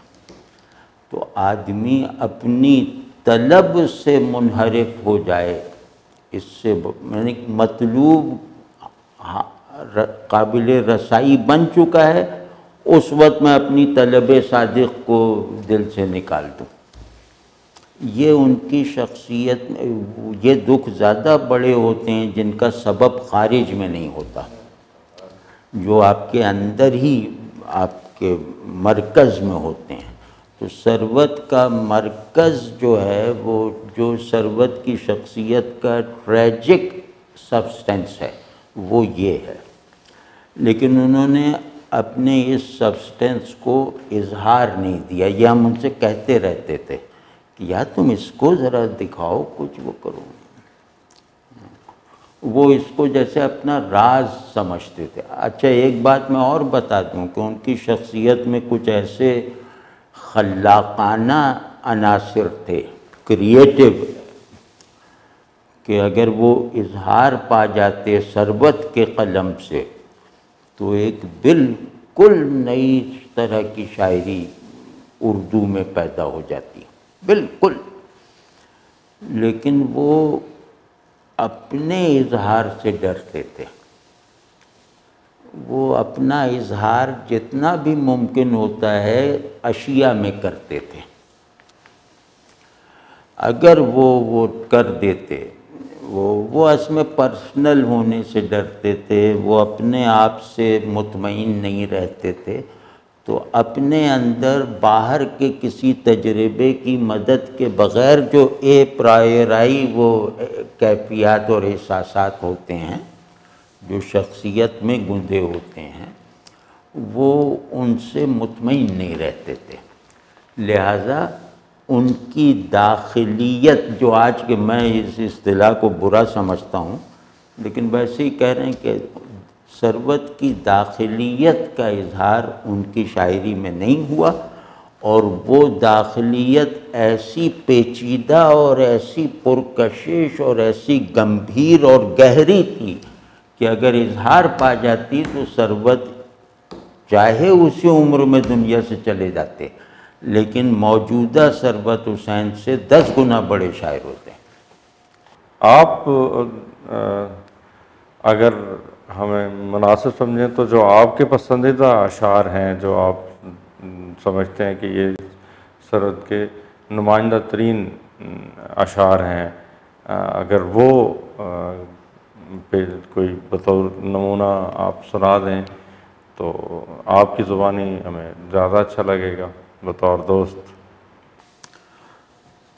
تو آدمی اپنی طلب سے منحرف ہو جائے، اس سے یعنی مطلوب قابل رسائی بن چکا ہے، اس وقت میں اپنی طلب صادق کو دل سے نکال دوں. یہ ان کی شخصیت میں یہ دکھ زیادہ بڑے ہوتے ہیں جن کا سبب خارج میں نہیں ہوتا، جو آپ کے اندر ہی آپ کے مرکز میں ہوتے ہیں. تو ثروت کا مرکز جو ہے وہ جو ثروت کی شخصیت کا ٹریجک سبسٹنس ہے وہ یہ ہے. لیکن انہوں نے اپنے اس سبسٹنس کو اظہار نہیں دیا. یہ ہم ان سے کہتے رہتے تھے کہ یا تم اس کو ذرا دکھاؤ، کچھ وہ کرو. وہ اس کو جیسے اپنا راز سمجھتے تھے. اچھا ایک بات میں اور بتا دوں کہ ان کی شخصیت میں کچھ ایسے خلاقانہ عناصر تھے، کریٹیو، کہ اگر وہ اظہار پا جاتے ثروت کے قلم سے تو ایک بالکل نئی طرح کی شاعری اردو میں پیدا ہو جاتی، بالکل. لیکن وہ اپنے اظہار سے ڈرتے تھے. وہ اپنا اظہار جتنا بھی ممکن ہوتا ہے اشیاء میں کرتے تھے. اگر وہ کر دیتے، وہ اس میں پرسنل ہونے سے ڈرتے تھے، وہ اپنے آپ سے مطمئن نہیں رہتے تھے، تو اپنے اندر باہر کے کسی تجربے کی مدد کے بغیر جو پرائرائی وہ کیفیات اور احساسات ہوتے ہیں جو شخصیت میں گندے ہوتے ہیں، وہ ان سے مطمئن نہیں رہتے تھے. لہٰذا ان کی داخلیت جو آج کے میں اس اصطلاح کو برا سمجھتا ہوں، لیکن ویسے ہی کہہ رہے ہیں کہ ثروت کی داخلیت کا اظہار ان کی شاعری میں نہیں ہوا، اور وہ داخلیت ایسی پیچیدہ اور ایسی پرکشش اور ایسی گمبھیر اور گہری تھی کہ اگر اظہار پا جاتی تو ثروت چاہے اسی عمر میں دنیا سے چلے جاتے، لیکن موجودہ ثروت حسین سے 10 گنا بڑے شاعر ہوتے ہیں. آپ اگر ہمیں مناسب سمجھیں تو جو آپ کے پسندیدہ اشعار ہیں، جو آپ سمجھتے ہیں کہ یہ ثروت کے نمائندہ ترین اشعار ہیں، اگر وہ پہ کوئی بطور نمونہ آپ سنا دیں تو آپ کی زبانی ہمیں زیادہ اچھا لگے گا بطور دوست.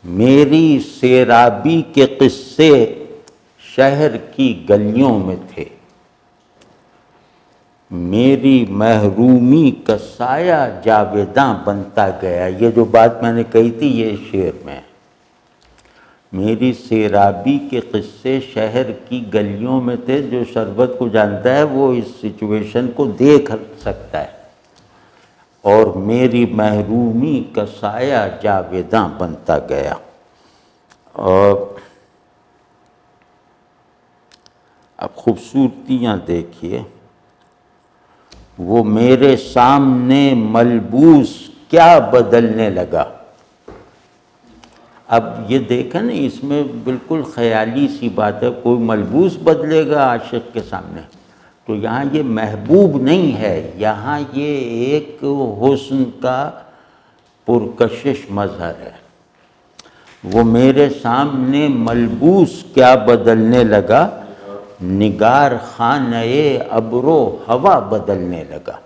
میری سیرابی کے قصے شہر کی گلیوں میں تھے، میری محرومی کا سایہ جاویداں بنتا گیا. یہ جو بات میں نے کہی تھی یہ شعر میں. میری سیرابی کے قصے شہر کی گلیوں میں تھے. جو ثروت کو جانتا ہے وہ اس سچویشن کو دیکھ سکتا ہے. اور میری محرومی کا سایہ جاویداں بنتا گیا. اور اب خوبصورتیاں دیکھیے. وہ میرے سامنے ملبوس کیا بدلنے لگا. اب یہ دیکھیں نا، اس میں بالکل خیالی سی بات ہے، کوئی ملبوس بدلے گا عاشق کے سامنے؟ تو یہاں یہ محبوب نہیں ہے، یہاں یہ ایک حسن کا پرکشش مظہر ہے. وہ میرے سامنے ملبوس کیا بدلنے لگا، نگار خانہ ابر و ہوا بدلنے لگا.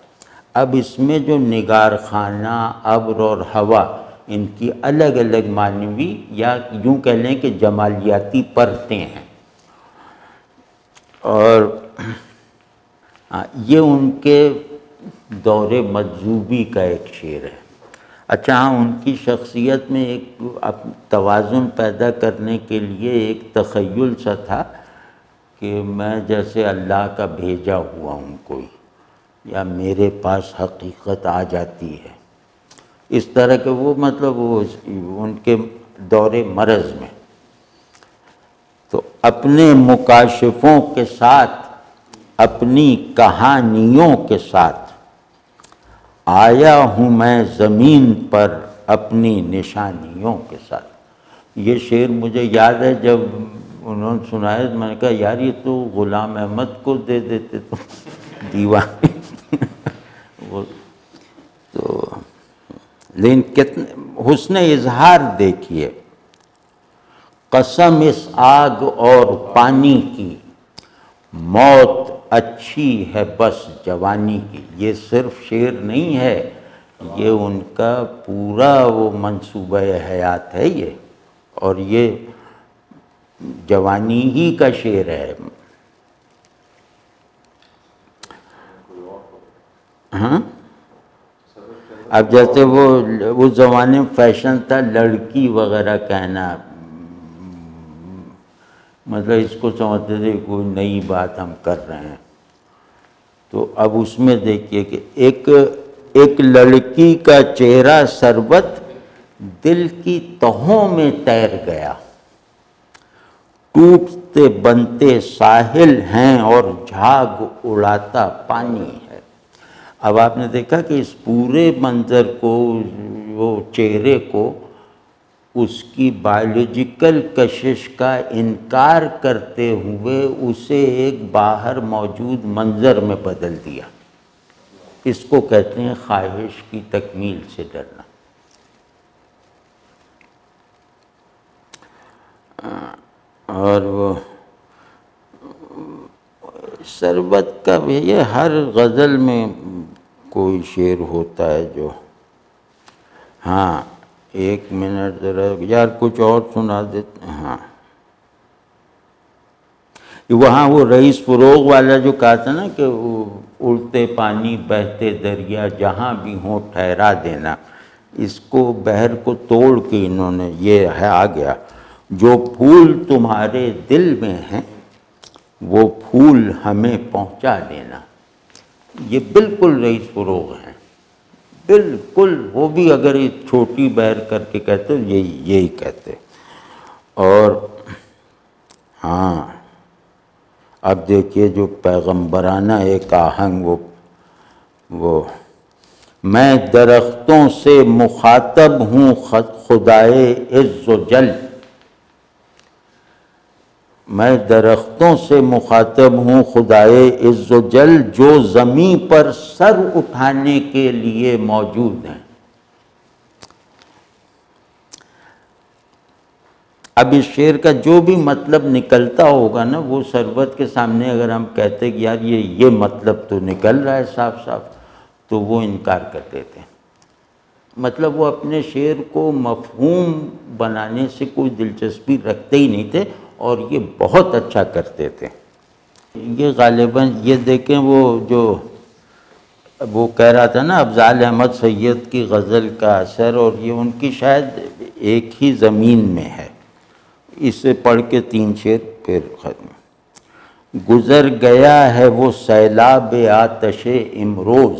اب اس میں جو نگار خانہ، ابر اور ہوا، ان کی الگ الگ معنوی یا یوں کہہ لیں کہ جمالیاتی پرتیں ہیں. اور یہ ان کے دور مجذوبی کا ایک شعر ہے۔ اچھا ہاں، ان کی شخصیت میں ایک توازن پیدا کرنے کے لیے ایک تخیل سا تھا کہ میں جیسے اللہ کا بھیجا ہوا ہوں کوئی، یا میرے پاس حقیقت آ جاتی ہے، اس طرح کے وہ مطلب وہ ان کے دور مرض میں۔ تو اپنے مکاشفوں کے ساتھ، اپنی کہانیوں کے ساتھ آیا ہوں میں زمین پر اپنی نشانیوں کے ساتھ۔ یہ شعر مجھے یاد ہے، جب انہوں نے سنایا میں نے کہا یار یہ تو غلام احمد کو دے دیتے تو دیوان وہ تو، لیکن کتنے حسن اظہار دیکھیے، قسم اس آگ اور پانی کی، موت اچھی ہے بس جوانی کی۔ یہ صرف شعر نہیں ہے، یہ ان کا پورا وہ منصوبہ حیات ہے یہ، اور یہ جوانی ہی کا شعر ہے۔ ہاں، اب جیسے وہ اس زمانے میں فیشن تھا لڑکی وغیرہ کہنا، مطلب اس کو سمجھتے تھے کوئی نئی بات ہم کر رہے ہیں۔ تو اب اس میں دیکھیے کہ ایک لڑکی کا چہرہ سربت دل کی تہوں میں تیر گیا، ٹوٹتے بنتے ساحل ہیں اور جھاگ اڑاتا پانی ہے۔ اب آپ نے دیکھا کہ اس پورے منظر کو، وہ چہرے کو، اس کی بایولوجیکل کشش کا انکار کرتے ہوئے اسے ایک باہر موجود منظر میں بدل دیا۔ اس کو کہتے ہیں خواہش کی تکمیل سے ڈرنا۔ اور وہ سربت کا بھی یہ ہر غزل میں کوئی شعر ہوتا ہے جو، ہاں ایک منٹ ذرا یار کچھ اور سنا دیتے۔ ہاں وہاں وہ رئیس فروغ والا جو کہا تھا نا کہ وہ اڑتے پانی بہتے دریا جہاں بھی ہوں ٹھہرا دینا، اس کو بحر کو توڑ کے انہوں نے یہ ہے آ گیا، جو پھول تمہارے دل میں ہیں وہ پھول ہمیں پہنچا دینا۔ یہ بالکل رئیس فروغ ہیں، بالکل، وہ بھی اگر ایک چھوٹی بحر کر کے کہتے یہی کہتے۔ اور ہاں اب دیکھیے جو پیغمبرانہ ایک آہنگ، وہ میں درختوں سے مخاطب ہوں خدائے عز و جل، میں درختوں سے مخاطب ہوں خدائے عز و جل، جو زمین پر سر اٹھانے کے لیے موجود ہیں۔ اب اس شعر کا جو بھی مطلب نکلتا ہوگا نا، وہ سربت کے سامنے اگر ہم کہتے کہ یار یہ مطلب تو نکل رہا ہے صاف صاف، تو وہ انکار کر دیتے ہیں۔ مطلب وہ اپنے شعر کو مفہوم بنانے سے کوئی دلچسپی رکھتے ہی نہیں تھے، اور یہ بہت اچھا کرتے تھے۔ یہ غالباً یہ دیکھیں وہ کہہ رہا تھا نا افضال احمد سید کی غزل کا اثر، اور یہ ان کی شاید ایک ہی زمین میں ہے۔ اسے پڑھ کے 3 شعر پھر ختم۔ گزر گیا ہے وہ سیلاب آتش امروز،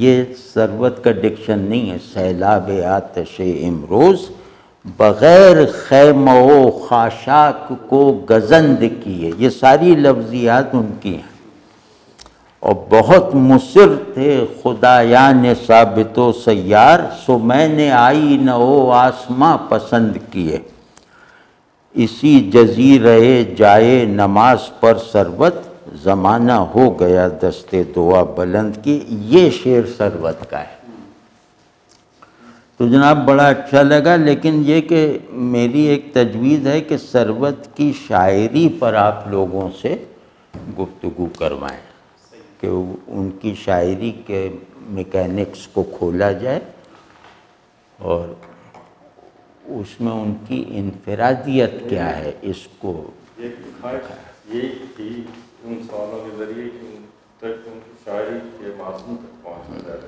یہ سربت کا ڈکشن نہیں ہے، سیلاب آتش امروز، بغیر خیمہ و خاشاک کو گزند کیے، یہ ساری لفظیات ان کی ہیں۔ اور بہت مصر تھے خدایان ثابت و سیار، سو میں نے آئینہ و آسماں پسند کیے، اسی جزیرہ جائے نماز پر سربت، زمانہ ہو گیا دست دعا بلند کی۔ یہ شعر سربت کا ہے۔ تو جناب بڑا اچھا لگا، لیکن یہ کہ میری ایک تجویز ہے کہ سربت کی شاعری پر آپ لوگوں سے گفتگو کروائیں، کہ ان کی شاعری کے میکینکس کو کھولا جائے، اور اس میں ان کی انفرادیت کیا ہے اس کو یہی تھی ان سوالوں کے ذریعے کہ ان تک ان کی شاعری کے معصوم تک پہنچنا جائے.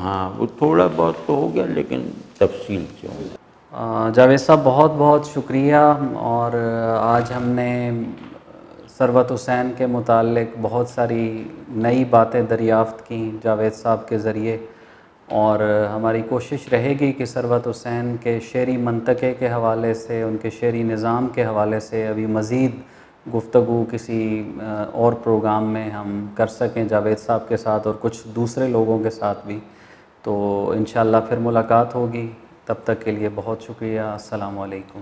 ہاں وہ تھوڑا بہت تو ہو گیا لیکن تفصیل سے ہو گیا. جاوید صاحب بہت بہت شکریہ. اور آج ہم نے ثروت حسین کے متعلق بہت ساری نئی باتیں دریافت کیں جاوید صاحب کے ذریعے، اور ہماری کوشش رہے گی کہ ثروت حسین کے شعری منطقے کے حوالے سے، ان کے شعری نظام کے حوالے سے ابھی مزید گفتگو کسی اور پروگرام میں ہم کر سکیں جاوید صاحب کے ساتھ اور کچھ دوسرے لوگوں کے ساتھ بھی. تو انشاءاللہ پھر ملاقات ہوگی. تب تک کے لیے بہت شکریہ. السلام علیکم.